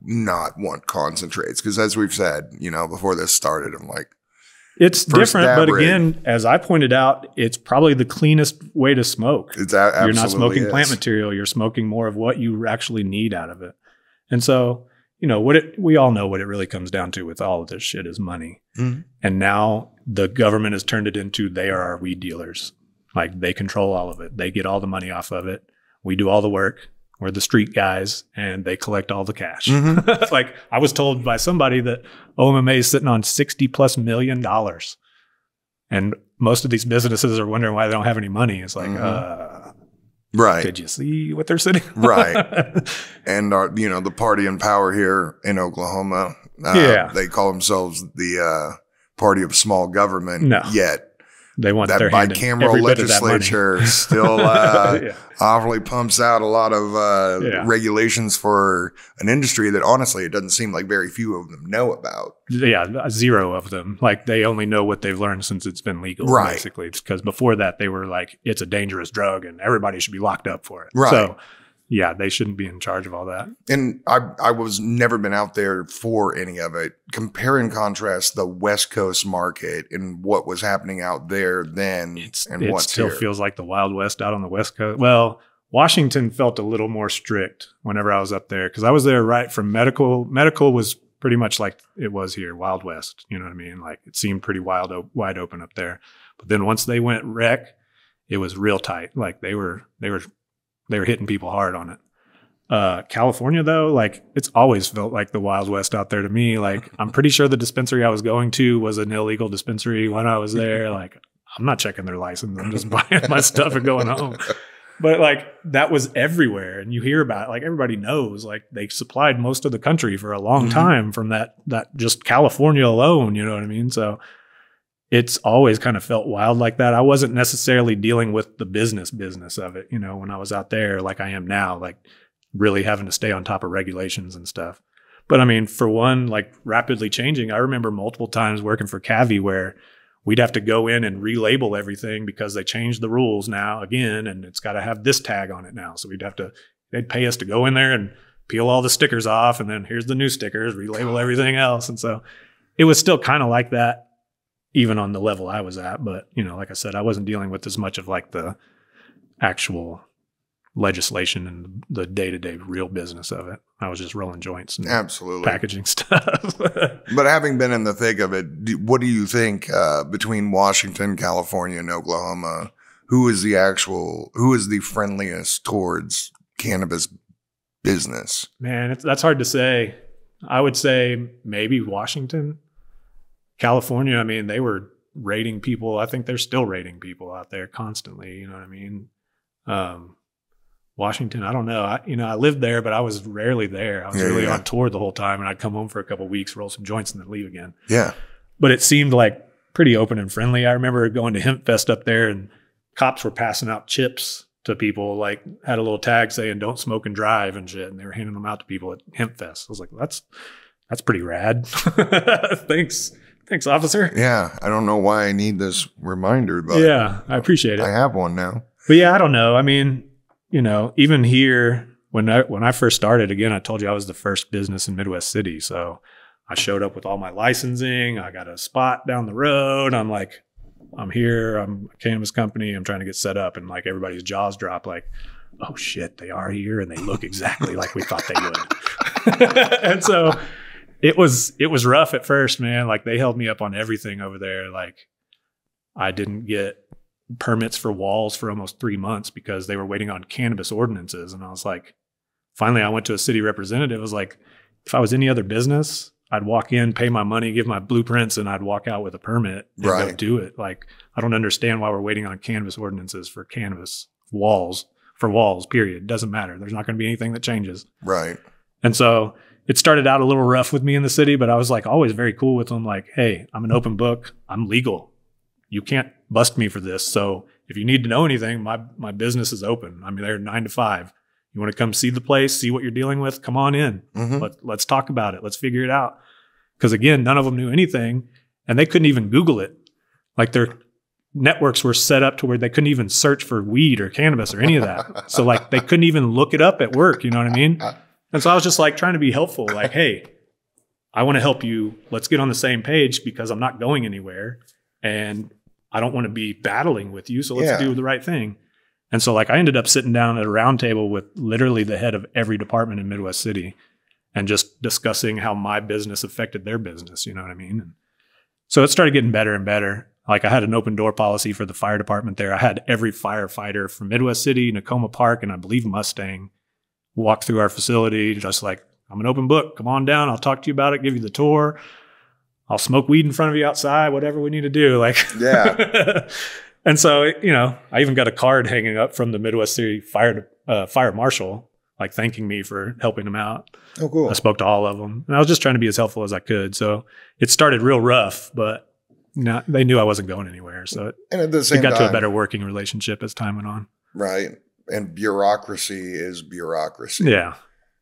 not want concentrates. Because as we've said, before this started, I'm like, It's different, but again, as I pointed out, it's probably the cleanest way to smoke. You're not smoking plant material. You're smoking more of what you actually need out of it. And so, you know, we all know what it really comes down to with all of this shit is money. Mm-hmm. And now the government has turned it into they are our weed dealers. Like they control all of it. They get all the money off of it. We do all the work. We're the street guys, and they collect all the cash. Mm-hmm. Like I was told by somebody that OMMA is sitting on $60+ million, and most of these businesses are wondering why they don't have any money. It's like, right? Did you see what they're sitting on? Right. And you know, the party in power here in Oklahoma, they call themselves the party of small government. No. Yet. They want that bicameral legislature still awfully pumps out a lot of regulations for an industry that honestly it doesn't seem like very few of them know about. Yeah, zero of them. Like they only know what they've learned since it's been legal, basically. Because before that they were like, it's a dangerous drug and everybody should be locked up for it. Right. So yeah, they shouldn't be in charge of all that. And I was never been out there for any of it. Compare and contrast the West Coast market and what was happening out there then and what's here. It still feels like the Wild West out on the West Coast. Well, Washington felt a little more strict whenever I was up there because I was there right from medical. Medical was pretty much like it was here, Wild West. You know what I mean? Like it seemed pretty wide open up there. But then once they went rec, it was real tight. Like they were hitting people hard on it. California, though, like it's always felt like the Wild West out there to me. Like I'm pretty sure the dispensary I was going to was an illegal dispensary when I was there. Like I'm not checking their license. I'm just buying my stuff and going home. But like that was everywhere. And you hear about it. Like everybody knows like they supplied most of the country for a long time from that just California alone. You know what I mean? So it's always kind of felt wild like that. I wasn't necessarily dealing with the business of it, you know, when I was out there like I am now, like really having to stay on top of regulations and stuff. But I mean, for one, like rapidly changing, I remember multiple times working for Cavi where we'd have to go in and relabel everything because they changed the rules now again, and it's got to have this tag on it now. So they'd pay us to go in there and peel all the stickers off, and then here's the new stickers, relabel everything else. And so it was still kind of like that, even on the level I was at. But, you know, like I said, I wasn't dealing with as much of like the actual legislation and the day-to-day real business of it. I was just rolling joints and packaging stuff. But having been in the thick of it, what do you think between Washington, California, and Oklahoma, who is the friendliest towards cannabis business? Man, that's hard to say. I would say maybe Washington. California, I mean, they were raiding people. I think they're still raiding people out there constantly. You know what I mean? Washington, I don't know. I lived there, but I was rarely there. I was really on tour the whole time, and I'd come home for a couple of weeks, roll some joints, and then leave again. Yeah. But it seemed like pretty open and friendly. I remember going to Hemp Fest up there, and cops were passing out chips to people, like had a little tag saying "Don't smoke and drive" and shit, and they were handing them out to people at Hemp Fest. I was like, that's pretty rad. Thanks, officer. Yeah, I don't know why I need this reminder, but yeah, I appreciate it. I have one now. But yeah, I don't know. I mean, you know, even here when I first started, again, I told you I was the first business in Midwest City, so I showed up with all my licensing. I got a spot down the road. I'm like, I'm here. I'm a cannabis company. I'm trying to get set up, and like everybody's jaws drop. Like, oh shit, they are here, and they look exactly like we thought they would. And so. It was rough at first, man. Like they held me up on everything over there. Like I didn't get permits for walls for almost 3 months because they were waiting on cannabis ordinances. And I was like, finally I went to a city representative. I was like, if I was any other business, I'd walk in, pay my money, give my blueprints, and I'd walk out with a permit and go do it. Like I don't understand why we're waiting on cannabis ordinances for cannabis walls, period. Doesn't matter. There's not going to be anything that changes. Right. And so it started out a little rough with me in the city, but I was like always very cool with them. Like, hey, I'm an open book. I'm legal. You can't bust me for this. So if you need to know anything, my business is open. I'm there 9 to 5. You want to come see the place, see what you're dealing with? Come on in. Let's talk about it. Let's figure it out. Because again, none of them knew anything, and they couldn't even Google it. Like their networks were set up to where they couldn't even search for weed or cannabis or any of that. So like they couldn't even look it up at work. You know what I mean? And so I was just like trying to be helpful. Like, hey, I want to help you. Let's get on the same page because I'm not going anywhere and I don't want to be battling with you. So let's do the right thing. And so like I ended up sitting down at a round table with literally the head of every department in Midwest City and just discussing how my business affected their business. You know what I mean? And so it started getting better and better. Like I had an open door policy for the fire department there. I had every firefighter from Midwest City, Nakoma Park, and I believe Mustang walk through our facility just like, I'm an open book. Come on down. I'll talk to you about it, give you the tour. I'll smoke weed in front of you outside, whatever we need to do. Like, yeah. And so, you know, I even got a card hanging up from the Midwest City fire marshal, like thanking me for helping them out. Oh, cool. I spoke to all of them and I was just trying to be as helpful as I could. So it started real rough, but they knew I wasn't going anywhere. So it got to a better working relationship as time went on. Right. And bureaucracy is bureaucracy. Yeah.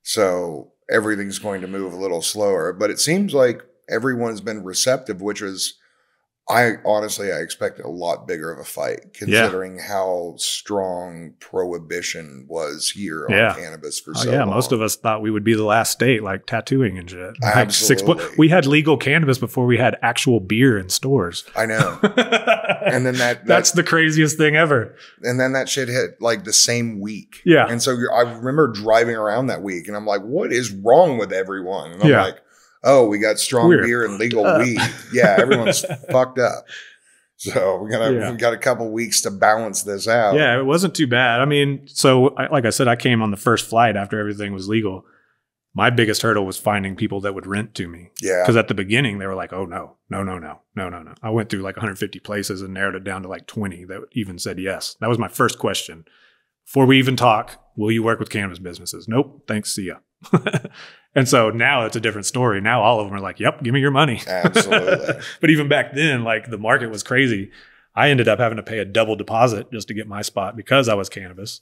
So everything's going to move a little slower, but it seems like everyone's been receptive, which is, I expected a lot bigger of a fight considering how strong prohibition was here on cannabis for so long. Most of us thought we would be the last state, like tattooing and shit. Absolutely. We had legal cannabis before we had actual beer in stores. I know. And then that's the craziest thing ever. And then that shit hit like the same week. Yeah. And so I remember driving around that week and I'm like, what is wrong with everyone? And I'm like, oh, we got strong beer and legal weed. Yeah, everyone's fucked up. So we got a couple weeks to balance this out. Yeah, it wasn't too bad. I mean, so like I said, I came on the first flight after everything was legal. My biggest hurdle was finding people that would rent to me. Yeah. Because at the beginning, they were like, oh, no. I went through like 150 places and narrowed it down to like 20 that even said yes. That was my first question. Before we even talk, will you work with cannabis businesses? Nope. Thanks. See ya. And so now it's a different story. Now all of them are like, yep, give me your money. Absolutely. But even back then, like the market was crazy. I ended up having to pay a double deposit just to get my spot because I was cannabis.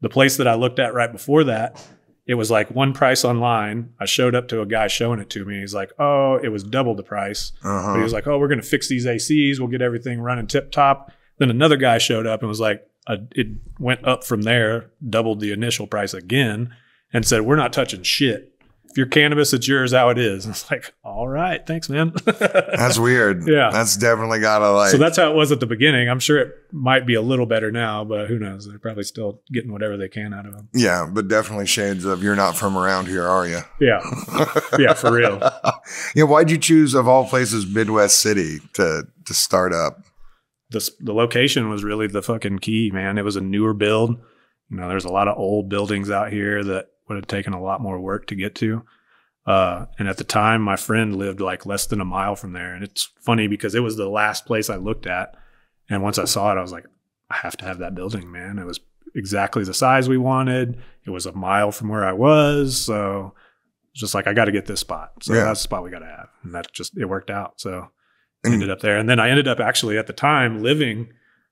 The place that I looked at right before that, it was like one price online. I showed up to a guy showing it to me. He's like, oh, it was double the price. But he was like, oh, we're going to fix these ACs. We'll get everything running tip top. Then another guy showed up and was like, it went up from there, doubled the initial price again, and said, we're not touching shit. If you're cannabis, it's yours how it is. And it's like, all right, thanks, man. That's weird. Yeah. That's definitely got to like. So that's how it was at the beginning. I'm sure it might be a little better now, but who knows? They're probably still getting whatever they can out of them. Yeah, but definitely shades of you're not from around here, are you? Yeah. Yeah, for real. Yeah, why'd you choose, of all places, Midwest City to start up? The location was really the fucking key, man. It was a newer build. You know, there's a lot of old buildings out here that would have taken a lot more work to get to. And at the time, my friend lived like less than a mile from there. And it's funny because it was the last place I looked at. And once I saw it, I was like, I have to have that building, man. It was exactly the size we wanted. It was a mile from where I was. So it's just like, I got to get this spot. So that's the spot we got to have. And that just, it worked out. So I ended up there. And then I ended up actually at the time living,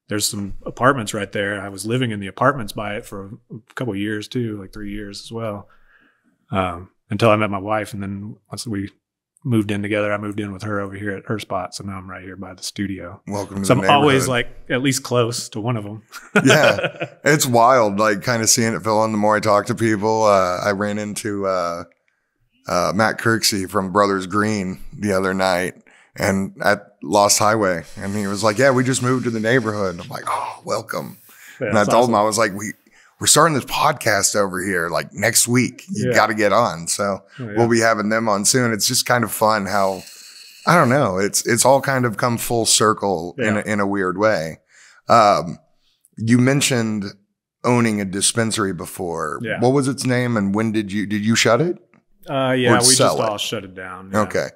there's some apartments right there. I was living in the apartments by it for a couple of years too, like 3 years as well. Until I met my wife. And then once we moved in together, I moved in with her over here at her spot. So now I'm right here by the studio. Welcome to so the I'm always like at least close to one of them. Yeah. It's wild. Like kind of seeing it fill in the more I talk to people. I ran into Matt Kirksey from Brothers Green the other night and at Lost Highway. And he was like, yeah, we just moved to the neighborhood. I'm like, oh, welcome. Yeah, and I told him, I was like, we're starting this podcast over here like next week. You got to get on. So we'll be having them on soon. It's just kind of fun how, I don't know, it's all kind of come full circle in a weird way. You mentioned owning a dispensary before. Yeah. What was its name and when did you shut it? Yeah, we just all shut it down. Yeah. Okay.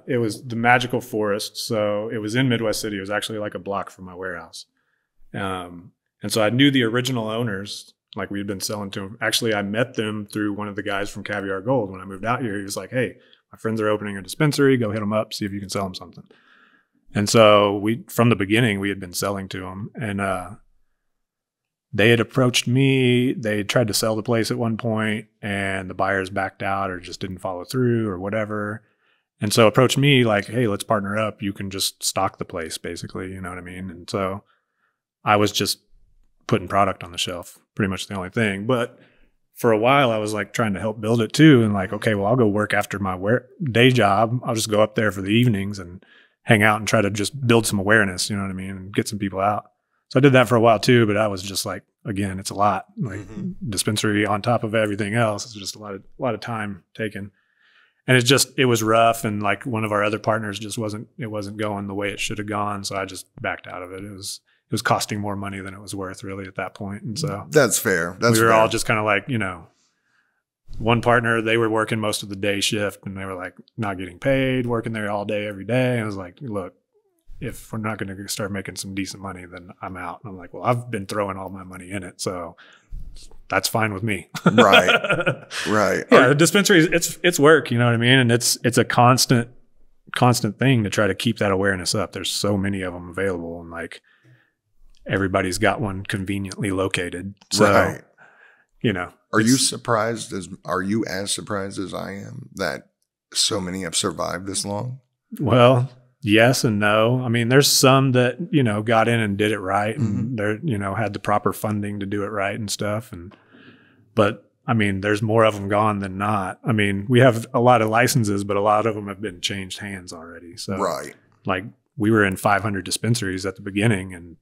It was the Magical Forest. So it was in Midwest City. It was actually like a block from my warehouse. And so I knew the original owners, like we had been selling to them. Actually, I met them through one of the guys from Caviar Gold. When I moved out here, he was like, hey, my friends are opening a dispensary. Go hit them up, see if you can sell them something. And so from the beginning, we had been selling to them. And they had approached me. They tried to sell the place at one point, and the buyers backed out or just didn't follow through or whatever. And so approached me like, hey, let's partner up. You can just stock the place, basically. You know what I mean? And so I was just putting product on the shelf, pretty much the only thing. But for a while I was like trying to help build it too. And like, okay, well, I'll go work after my day job. I'll just go up there for the evenings and hang out and try to just build some awareness, you know what I mean? And get some people out. So I did that for a while too, but I was just like, again, it's a lot, like dispensary on top of everything else. It's just a lot of time taken. And it was rough. And like one of our other partners just wasn't going the way it should have gone. So I just backed out of it. It was costing more money than it was worth really at that point. And so that's fair. We were all just kind of like, you know, one partner, they were working most of the day shift and they were like not getting paid, working there all day, every day. And I was like, look, if we're not going to start making some decent money, then I'm out. And I'm like, well, I've been throwing all my money in it. So that's fine with me. Right. Right. Yeah. The dispensary, it's work, you know what I mean? And it's a constant thing to try to keep that awareness up. There's so many of them available and like everybody's got one conveniently located. So, right. You know, are you as surprised as I am that so many have survived this long? Well, yes and no. I mean, there's some that, you know, got in and did it right and they're, you know, had the proper funding to do it right and stuff. But I mean, there's more of them gone than not. I mean, we have a lot of licenses, but a lot of them have been changed hands already. So right. Like we were in 500 dispensaries at the beginning and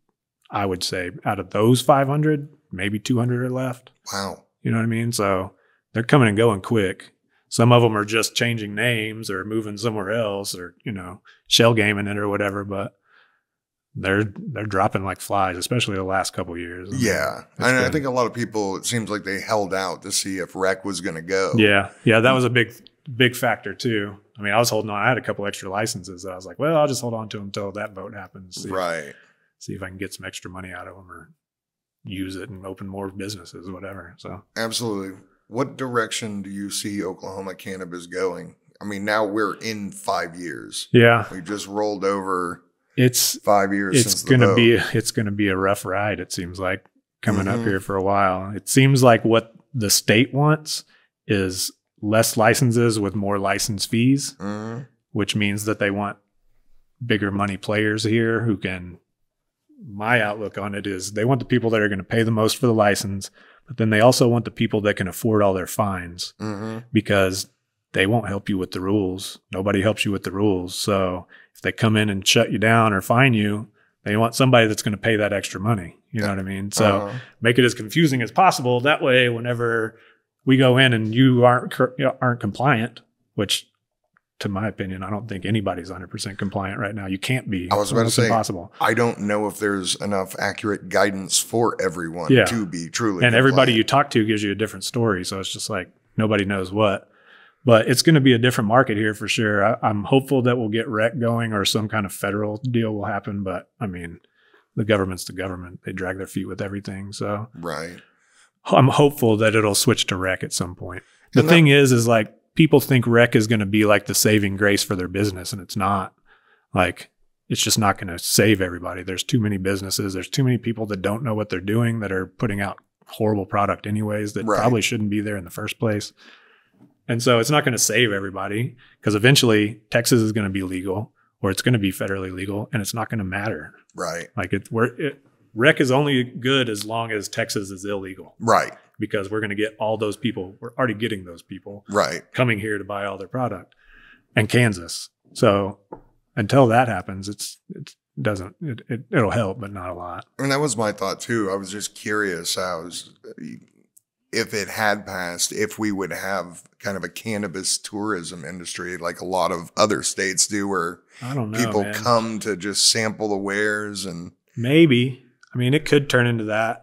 I would say out of those 500, maybe 200 are left. Wow. You know what I mean? So they're coming and going quick. Some of them are just changing names or moving somewhere else or, you know, shell gaming it or whatever, but they're dropping like flies, especially the last couple of years. Yeah. And I think a lot of people, it seems like they held out to see if rec was going to go. Yeah. Yeah. That was a big factor too. I mean, I was holding on. I had a couple extra licenses that I was like, well, I'll just hold on to them until that vote happens. Right. See if I can get some extra money out of them or use it and open more businesses, whatever. So absolutely. What direction do you see Oklahoma cannabis going? I mean, now we're in 5 years. Yeah. We just rolled over. It's 5 years it's gonna be a rough ride, it seems like, coming up here for a while. It seems like what the state wants is less licenses with more license fees, which means that they want bigger money players here who can. My outlook on it is they want the people that are going to pay the most for the license, but then they also want the people that can afford all their fines because they won't help you with the rules. Nobody helps you with the rules. So if they come in and shut you down or fine you, they want somebody that's going to pay that extra money. You know what I mean? So make it as confusing as possible. That way, whenever we go in and you aren't compliant, which to my opinion, I don't think anybody's 100% compliant right now. You can't be. I was about to say, impossible. I don't know if there's enough accurate guidance for everyone to be truly compliant. Everybody you talk to gives you a different story. So it's just like nobody knows what. But it's going to be a different market here for sure. I'm hopeful that we'll get rec going or some kind of federal deal will happen. But I mean, the government's the government. They drag their feet with everything. So right. I'm hopeful that it'll switch to rec at some point. The thing is like, people think rec is going to be like the saving grace for their business, and it's not. Like, it's just not going to save everybody. There's too many businesses. There's too many people that don't know what they're doing that are putting out horrible product anyways that probably shouldn't be there in the first place. And so it's not going to save everybody because eventually Texas is going to be legal or it's going to be federally legal and it's not going to matter. Right. Like rec is only good as long as Texas is illegal. Right. Because we're going to get all those people. We're already getting those people coming here to buy all their product, and Kansas. So until that happens, it'll help, but not a lot. And that was my thought too. I was just curious if it had passed, if we would have kind of a cannabis tourism industry like a lot of other states do, where I don't know, people come to just sample the wares and maybe. I mean, it could turn into that.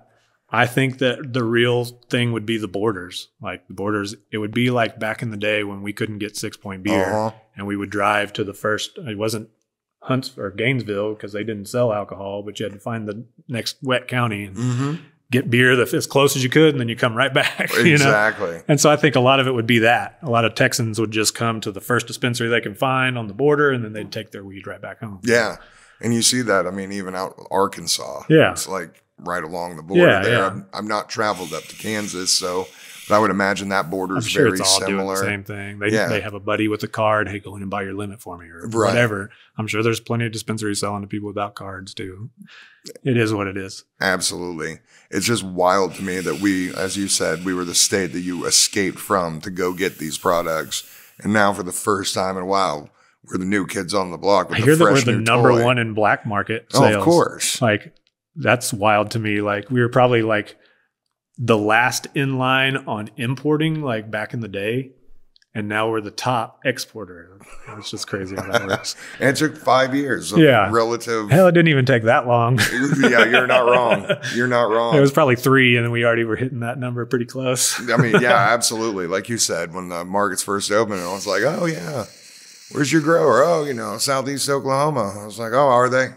I think that the real thing would be the borders. Like the borders, it would be like back in the day when we couldn't get 6 Point beer and we would drive to the first, it wasn't Hunts or Gainesville because they didn't sell alcohol, but you had to find the next wet county and get beer as close as you could, and then you come right back. Exactly. You know? And so I think a lot of it would be that. A lot of Texans would just come to the first dispensary they can find on the border, and then they'd take their weed right back home. Yeah. And you see that, I mean, even out Arkansas. Yeah. It's like right along the border there. I've not traveled up to Kansas, but But I would imagine that border is very it's all similar. Doing the same thing. They have a buddy with a card. Hey, go in and buy your limit for me or whatever. I'm sure there's plenty of dispensaries selling to people without cards too. It is what it is. Absolutely. It's just wild to me that we, as you said, we were the state that you escaped from to go get these products. And now for the first time in a while, we're the new kids on the block. With I hear that we're the number one in black market sales. Oh, of course. Like, that's wild to me. Like, we were probably like the last in line on importing, like back in the day. And now we're the top exporter. It's just crazy how that works. And it took 5 years of relative. Hell, it didn't even take that long. Yeah, you're not wrong. You're not wrong. It was probably 3, and we already were hitting that number pretty close. I mean, yeah, absolutely. Like you said, when the markets first opened, I was like, oh, yeah. Where's your grower? Oh, Southeast Oklahoma. I was like, oh, are they?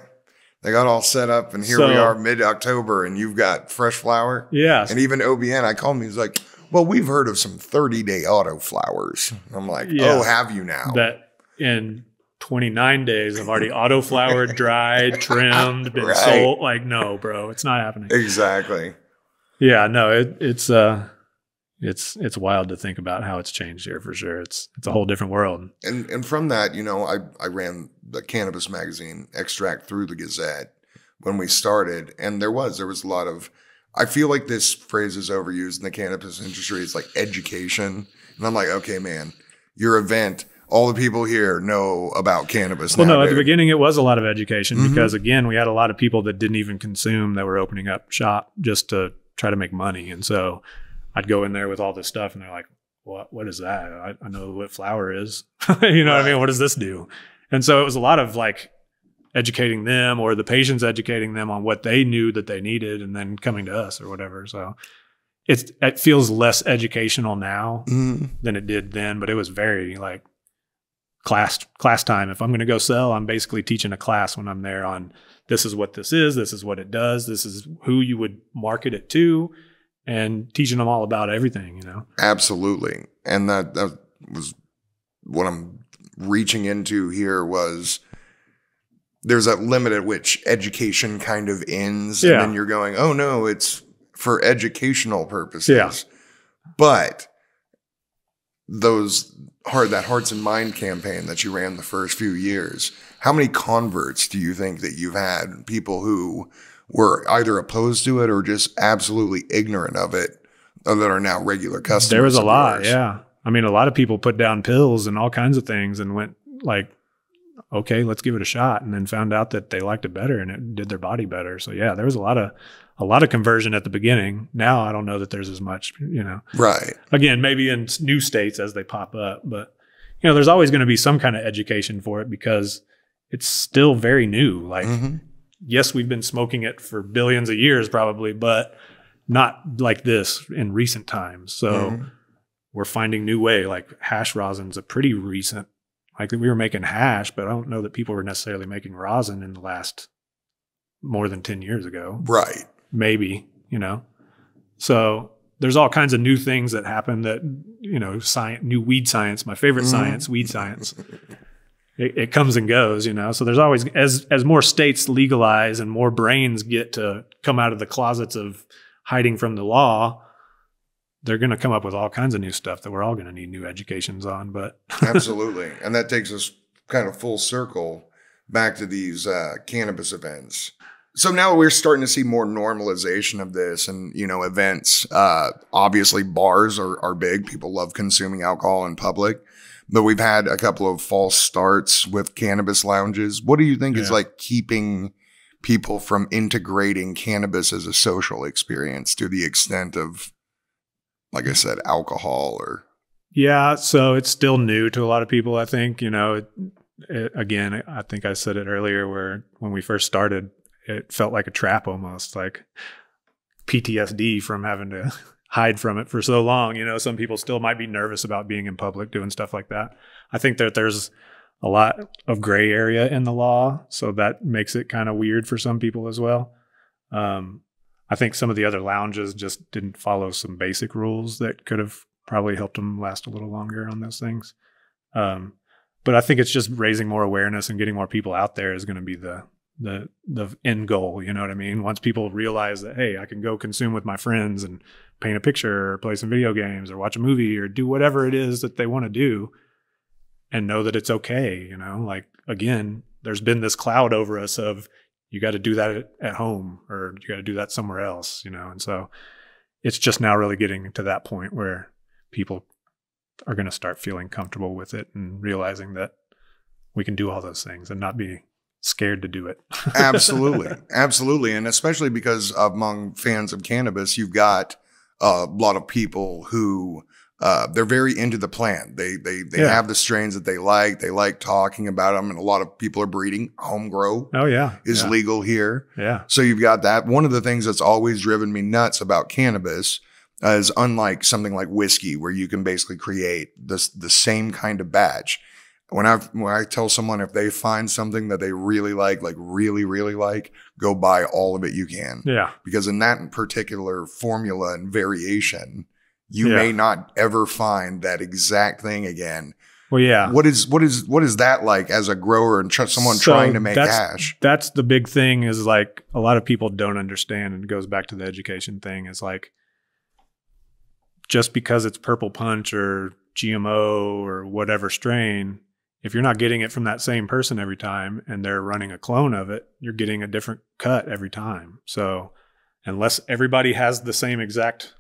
They got all set up, and here we are mid-October, and you've got fresh flower. Yeah. And even OBN, I called him. He's like, well, we've heard of some 30-day auto flowers. I'm like, oh, have you now? That in 29 days, I've already auto flowered, dried, trimmed, been sold. Like, no, bro, it's not happening. Exactly. Yeah, no, it's wild to think about how it's changed here for sure. It's a whole different world. And from that, I ran the cannabis magazine extract through the Gazette when we started, and there was a lot of. I feel like this phrase is overused in the cannabis industry. It's like education. And I'm like, okay, man, your event, all the people here know about cannabis. Well, no, at the beginning, it was a lot of education because, again, we had a lot of people that didn't even consume that were opening up shop just to try to make money. And so I'd go in there with all this stuff and they're like, what is that? I know what flower is. You know what I mean? What does this do? And so it was a lot of like, educating them or the patients educating them on what they knew that they needed and then coming to us or whatever. So it feels less educational now than it did then, but it was very like class time. If I'm going to go sell, I'm basically teaching a class when I'm there on this is what this is what it does, this is who you would market it to, and teaching them all about everything, Absolutely. And that was what I'm reaching into here was there's a limit at which education kind of ends. And then you're going, oh no, it's for educational purposes. Yeah. But that Hearts and Mind campaign that you ran the first few years, how many converts do you think that you've had? People who were either opposed to it or just absolutely ignorant of it that are now regular customers? There was a lot. Yeah. I mean, a lot of people put down pills and all kinds of things and went like, okay, let's give it a shot, and then found out that they liked it better and it did their body better. So yeah, there was a lot of conversion at the beginning. Now I don't know that there's as much, Right. Again, maybe in new states as they pop up, but there's always going to be some kind of education for it because it's still very new. Like, yes, we've been smoking it for billions of years probably, but not like this in recent times. So we're finding new way. Like hash rosin's a pretty recent. Like we were making hash, but I don't know that people were necessarily making rosin in the last more than 10 years ago. Right. Maybe, So there's all kinds of new things that happen that, science, new weed science, my favorite science, weed science. It comes and goes, So there's always, as more states legalize and more brains get to come out of the closets of hiding from the law, they're going to come up with all kinds of new stuff that we're all going to need new educations on. But absolutely. And that takes us kind of full circle back to these cannabis events. So now we're starting to see more normalization of this and, events. Obviously, bars are big. People love consuming alcohol in public. But we've had a couple of false starts with cannabis lounges. What do you think is like keeping people from integrating cannabis as a social experience to the extent of, like I said, alcohol or? Yeah, so it's still new to a lot of people, I think. Again, I think I said it earlier where when we first started, it felt like a trap almost, like PTSD from having to hide from it for so long. Some people still might be nervous about being in public, doing stuff like that. I think that there's a lot of gray area in the law, so that makes it kind of weird for some people as well. I think some of the other lounges just didn't follow some basic rules that could have probably helped them last a little longer on those things. But I think it's just raising more awareness and getting more people out there is going to be the the end goal. You know what I mean? Once people realize that, hey, I can go consume with my friends and paint a picture or play some video games or watch a movie or do whatever it is that they want to do, and know that it's okay. You know, like, again, there's been this cloud over us of, you got to do that at home or you got to do that somewhere else, you know? And so it's just now really getting to that point where people are going to start feeling comfortable with it and realizing that we can do all those things and not be scared to do it. Absolutely. Absolutely. And especially because among fans of cannabis, you've got a lot of people who they're very into the plant. They have the strains that they like. They like talking about them. And a lot of people are breeding. Home grow is legal here. Yeah. So you've got that. One of the things that's always driven me nuts about cannabis is, unlike something like whiskey, where you can basically create the same kind of batch. When I tell someone, if they find something that they really like really, really like, go buy all of it you can. Yeah. Because in that particular formula and variation, you may not ever find that exact thing again. Well, yeah. What is that like as a grower and someone trying to make hash? That's the big thing, is like, a lot of people don't understand, and it goes back to the education thing, is like, just because it's Purple Punch or GMO or whatever strain, if you're not getting it from that same person every time and they're running a clone of it, you're getting a different cut every time. So unless everybody has the same exact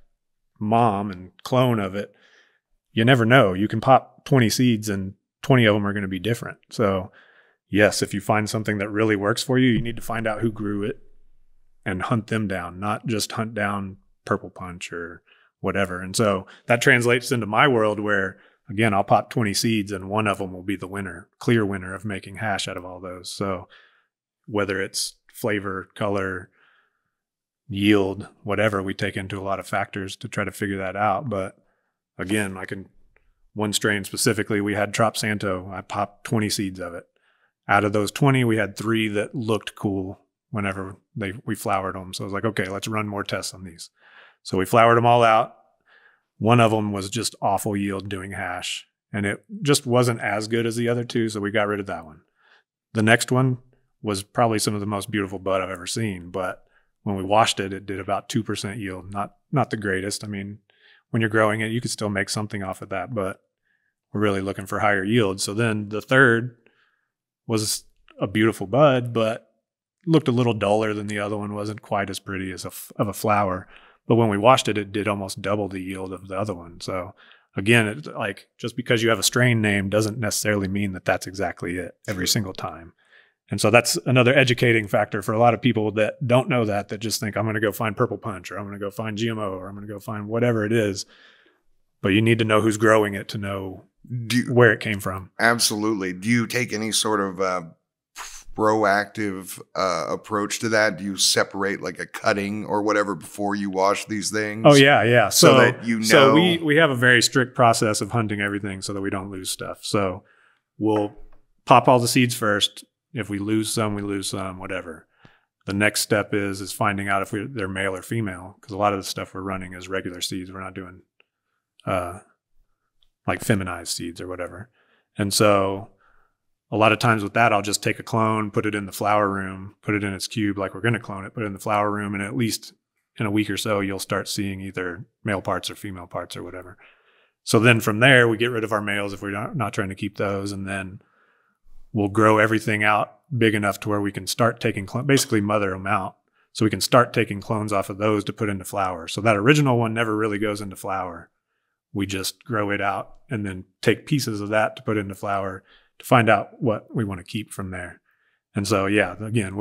mom and clone of it, you never know. You can pop 20 seeds and 20 of them are going to be different. So yes, if you find something that really works for you, you need to find out who grew it and hunt them down, not just hunt down Purple Punch or whatever. And so that translates into my world where, again, I'll pop 20 seeds and one of them will be the winner, clear winner of making hash out of all those. So whether it's flavor, color, yield, whatever, we take into a lot of factors to try to figure that out. But again, one strain specifically, we had Trop Santo. I popped 20 seeds of it. Out of those 20, we had 3 that looked cool whenever we flowered them. So I was like, okay, let's run more tests on these. So we flowered them all out. One of them was just awful yield doing hash, and it just wasn't as good as the other 2. So we got rid of that one. The next one was probably some of the most beautiful bud I've ever seen, but when we washed it, it did about 2% yield. Not the greatest. I mean, when you're growing it, you could still make something off of that, but we're really looking for higher yield. So then the third was a beautiful bud, but looked a little duller than the other one. Wasn't quite as pretty as of a flower. But when we washed it, it did almost double the yield of the other one. So again, it's like, just because you have a strain name doesn't necessarily mean that that's exactly it every single time. And so that's another educating factor for a lot of people that don't know that just think, I'm going to go find Purple Punch, or I'm going to go find GMO, or I'm going to go find whatever it is. But you need to know who's growing it to know where it came from. Absolutely. Do you take any sort of proactive approach to that? Do you separate like a cutting or whatever before you wash these things? Oh, yeah. So that you know. So we have a very strict process of hunting everything so that we don't lose stuff. So we'll pop all the seeds first. If we lose some, we lose some, whatever. The next step is finding out if they're male or female, because a lot of the stuff we're running is regular seeds. We're not doing like feminized seeds or whatever. And so a lot of times with that, I'll just take a clone, put it in the flower room, put it in its cube like we're going to clone it, put it in the flower room, and at least in a week or so, you'll start seeing either male parts or female parts or whatever. So then from there, we get rid of our males if we're not trying to keep those, and then we'll grow everything out big enough to where we can start taking, basically mother them out. So we can start taking clones off of those to put into flower. So that original one never really goes into flower. We just grow it out and then take pieces of that to put into flower to find out what we want to keep from there. And so, yeah, again,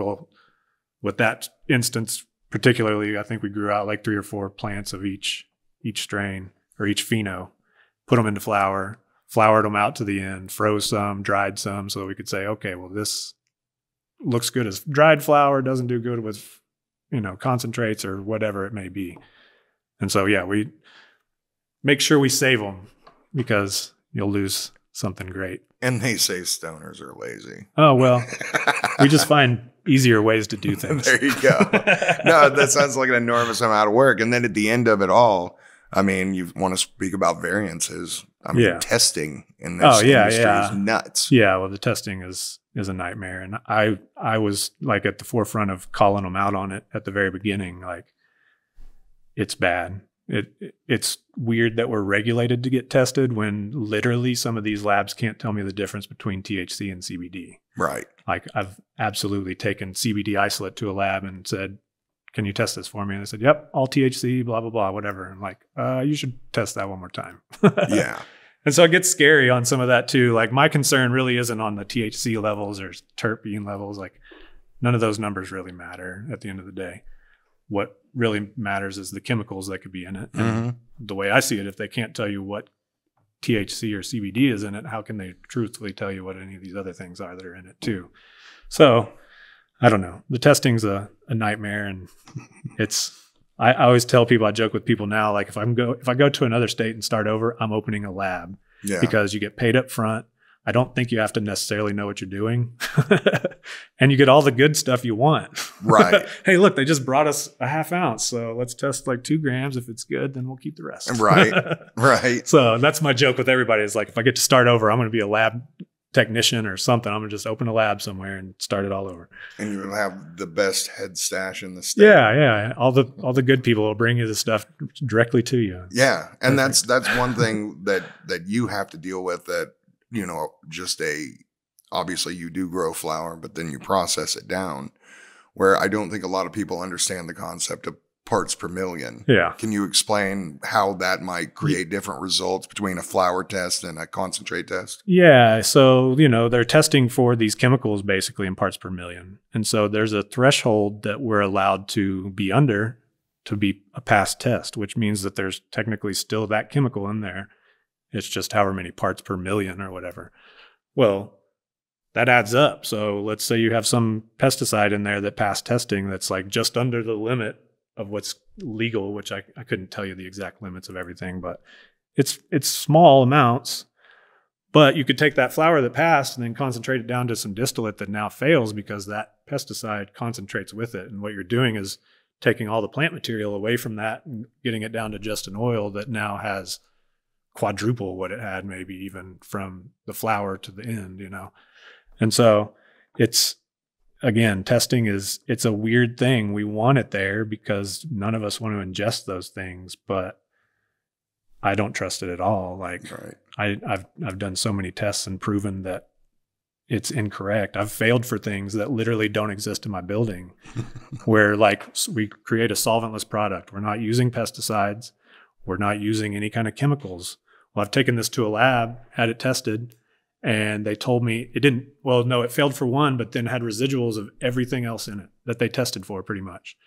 with that instance particularly, I think we grew out like 3 or 4 plants of each strain or each pheno, put them into flower, flowered them out to the end, froze some, dried some, so that we could say, okay, well, this looks good as dried flower, doesn't do good with, concentrates or whatever it may be. And so, yeah, we make sure we save them because you'll lose something great. And they say stoners are lazy. Oh, well, we just find easier ways to do things. There you go. No, that sounds like an enormous amount of work. And then at the end of it all, I mean, you want to speak about variances. I mean, testing in this industry is nuts. Yeah, well, the testing is is a nightmare. And I was like at the forefront of calling them out on it at the very beginning. Like, it's bad. It's weird that we're regulated to get tested when literally some of these labs can't tell me the difference between THC and CBD. Right. Like, I've absolutely taken CBD isolate to a lab and said, can you test this for me? And they said, yep, all THC, blah, blah, blah, whatever. And I'm like, you should test that one more time. Yeah. And so it gets scary on some of that too. Like, my concern really isn't on the THC levels or terpene levels. Like, none of those numbers really matter at the end of the day. What really matters is the chemicals that could be in it. And the way I see it, if they can't tell you what THC or CBD is in it, how can they truthfully tell you what any of these other things are that are in it too? So I don't know. The testing's a nightmare, and I always tell people, I joke with people now, like, if I go to another state and start over, I'm opening a lab because you get paid up front. I don't think you have to necessarily know what you're doing. And you get all the good stuff you want. Right. Hey, look, they just brought us a half ounce. So let's test like 2 grams. If it's good, then we'll keep the rest. Right. Right. So that's my joke with everybody, is like, if I get to start over, I'm going to be a lab technician or something. I'm going to just open a lab somewhere and start it all over. And you will have the best head stash in the state. Yeah. Yeah. All the good people will bring you the stuff directly to you. Yeah. And that's one thing that you have to deal with, that, obviously you do grow flower, but then you process it down, where I don't think a lot of people understand the concept of parts per million. Yeah. Can you explain how that might create different results between a flower test and a concentrate test? Yeah. So, they're testing for these chemicals basically in parts per million. And so there's a threshold that we're allowed to be under to be a pass test, which means that there's technically still that chemical in there. It's just however many parts per million or whatever. Well, that adds up. So let's say you have some pesticide in there that passed testing that's like just under the limit of what's legal, which I couldn't tell you the exact limits of everything, but it's small amounts. But you could take that flower that passed and then concentrate it down to some distillate that now fails because that pesticide concentrates with it. And what you're doing is taking all the plant material away from that and getting it down to just an oil that now has quadruple what it had, maybe even from the flower to the end, And so it's, again, testing it's a weird thing. We want it there because none of us want to ingest those things, but I don't trust it at all. Like, right. I've done so many tests and proven that it's incorrect. I've failed for things that literally don't exist in my building where, like, we create a solventless product. We're not using pesticides. We're not using any kind of chemicals. Well, I've taken this to a lab, had it tested, and they told me it didn't, well, no, it failed for one, but then had residuals of everything else in it that they tested for pretty much.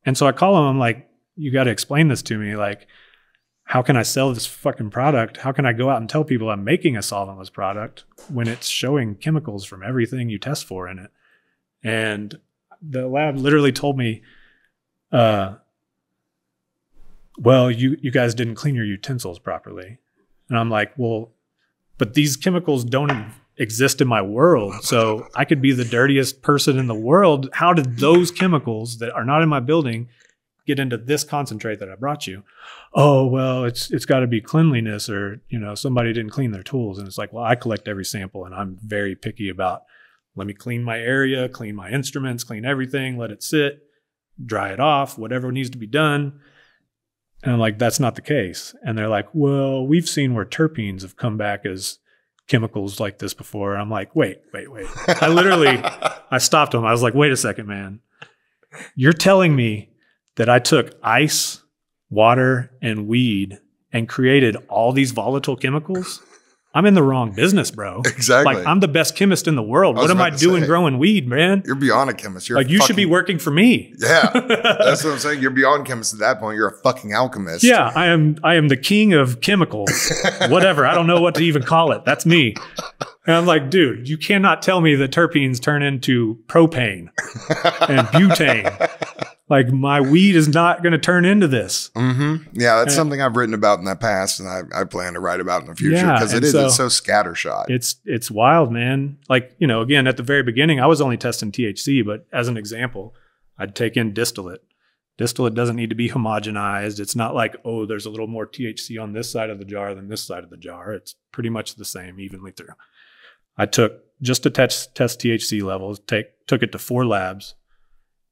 And so I call them, I'm like, you got to explain this to me. Like, how can I sell this fucking product? How can I go out and tell people I'm making a solventless product when it's showing chemicals from everything you test for in it? And the lab literally told me, well, you guys didn't clean your utensils properly. And I'm like, well, but these chemicals don't exist in my world. So I could be the dirtiest person in the world. How did those chemicals that are not in my building get into this concentrate that I brought you? Oh, well, it's got to be cleanliness, or, somebody didn't clean their tools. And it's like, well, I collect every sample and I'm very picky about, let me clean my area, clean my instruments, clean everything, let it sit, dry it off, whatever needs to be done. And I'm like, that's not the case. And they're like, well, we've seen where terpenes have come back as chemicals like this before. And I'm like, wait. I stopped them. I was like, wait a second, man. You're telling me that I took ice, water, and weed and created all these volatile chemicals? I'm in the wrong business, bro. Exactly. Like, I'm the best chemist in the world. What am I doing growing weed, man? You're beyond a chemist. You're like, you should be working for me. Yeah. That's what I'm saying. You're beyond chemist at that point. You're a fucking alchemist. Yeah, I am the king of chemicals. Whatever. I don't know what to even call it. That's me. And I'm like, dude, you cannot tell me that terpenes turn into propane and butane. Like, my weed is not going to turn into this. Mm-hmm. Yeah, that's something I've written about in the past, and I plan to write about in the future, because it's so scattershot. It's wild, man. Like, again, at the very beginning, I was only testing THC, but as an example, I'd take in distillate. Distillate doesn't need to be homogenized. It's not like, oh, there's a little more THC on this side of the jar than this side of the jar. It's pretty much the same evenly through. I took just to test THC levels, took it to 4 labs.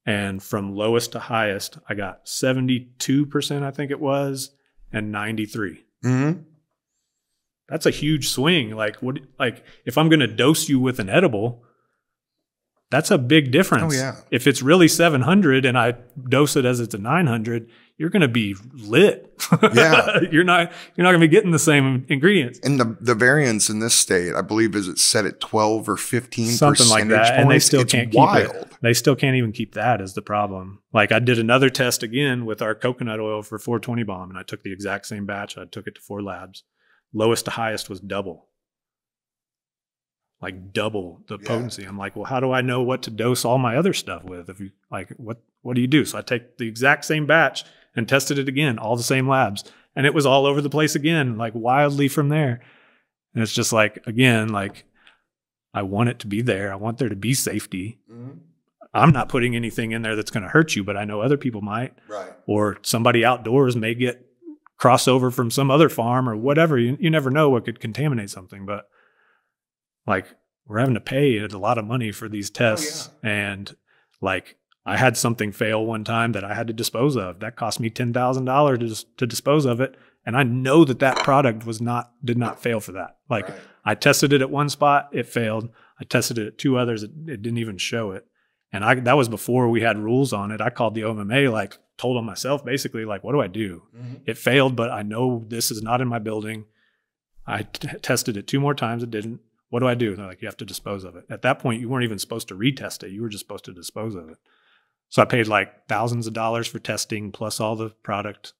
And from lowest to highest, I got 72%, I think it was, and 93. Mm-hmm. That's a huge swing. Like if I'm going to dose you with an edible, that's a big difference. Oh, yeah. If it's really 700 and I dose it as it's a 900, you're going to be lit. Yeah. You're not going to be getting the same ingredients. And the variance in this state, I believe, is it's set at 12 or 15 something like that. points. And they still can't keep it. They still can't even keep that as the problem. Like I did another test again with our coconut oil for 420 bomb, and I took the exact same batch. I took it to 4 labs. Lowest to highest was double. Like double the potency. I'm like, well, how do I know what to dose all my other stuff with? If you like, what do you do? So I take the exact same batch and tested it again, all the same labs, and it was all over the place again, like wildly from there. And it's just like, again, like I want it to be there. I want there to be safety. Mm-hmm. I'm not putting anything in there that's going to hurt you, but I know other people might, right? Or somebody outdoors may get crossover from some other farm or whatever. You never know what could contaminate something, but like we're having to pay a lot of money for these tests. Oh, yeah. And like I had something fail one time that I had to dispose of. That cost me $10,000 to dispose of it. And I know that product did not fail for that. Like right. I tested it at one spot, it failed. I tested it at 2 others, it didn't even show it. And that was before we had rules on it. I called the OMMA, like told them myself basically, like, what do I do? Mm-hmm. It failed, but I know this is not in my building. I tested it 2 more times, it didn't. What do I do? They're like, you have to dispose of it. At that point, you weren't even supposed to retest it. You were just supposed to dispose of it. So I paid like thousands of dollars for testing plus all the product,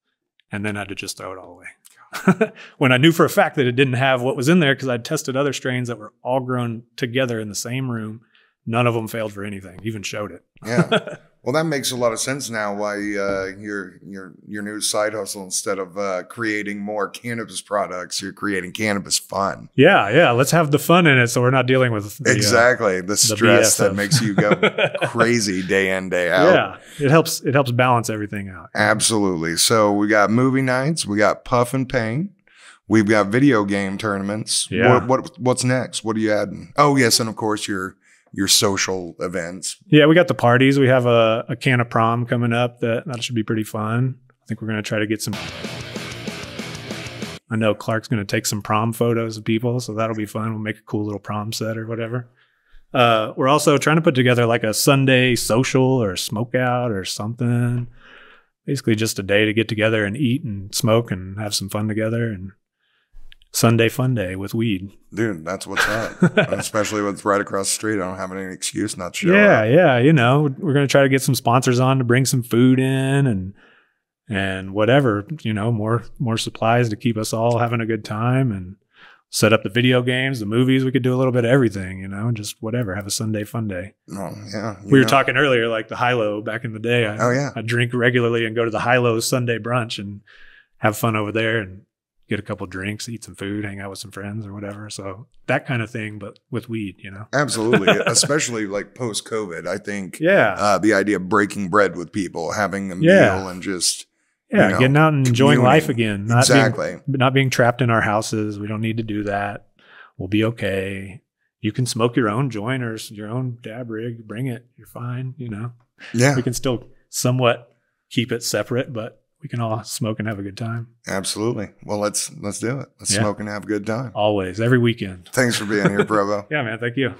and then I had to just throw it all away. When I knew for a fact that it didn't have what was in there because I'd tested other strains that were all grown together in the same room. None of them failed for anything, even showed it. Yeah. Well, that makes a lot of sense now why your new side hustle, instead of creating more cannabis products, you're creating cannabis fun. Yeah, yeah. Let's have the fun in it so we're not dealing with the stress that makes you go crazy day in, day out. Yeah, it helps balance everything out. Absolutely. So we got movie nights, we got Puff and Paint. We've got video game tournaments. Yeah. What's next? What are you adding? Oh, yes, and of course your social events. Yeah, we got the parties. We have a can of prom coming up that should be pretty fun. I think we're going to try to get some. I know Clark's going to take some prom photos of people, so that'll be fun. We'll make a cool little prom set or whatever. We're also trying to put together like a Sunday social or smoke out or something. Basically just a day to get together and eat and smoke and have some fun together, and Sunday fun day with weed. Dude, that's what's up. Especially with right across the street. I don't have any excuse not to show up. Yeah. You know, we're going to try to get some sponsors on to bring some food in and whatever, you know, more supplies to keep us all having a good time, and set up the video games, the movies. We could do a little bit of everything, you know, just whatever. Have a Sunday fun day. Oh, yeah. We were talking earlier, like the high-low back in the day. I drink regularly and go to the high-low Sunday brunch and have fun over there and get a couple drinks, eat some food, hang out with some friends or whatever. So that kind of thing, but with weed, you know? Absolutely. Especially like post-COVID, I think. Yeah. The idea of breaking bread with people, having a meal and just, getting out and enjoying life again. Exactly. Not being trapped in our houses. We don't need to do that. We'll be okay. You can smoke your own joint or your own dab rig. Bring it. You're fine, you know? Yeah. We can still somewhat keep it separate, but we can all smoke and have a good time. Absolutely. Well, let's do it. Let's smoke and have a good time. Always, every weekend. Thanks for being here, Provo. Yeah, man. Thank you.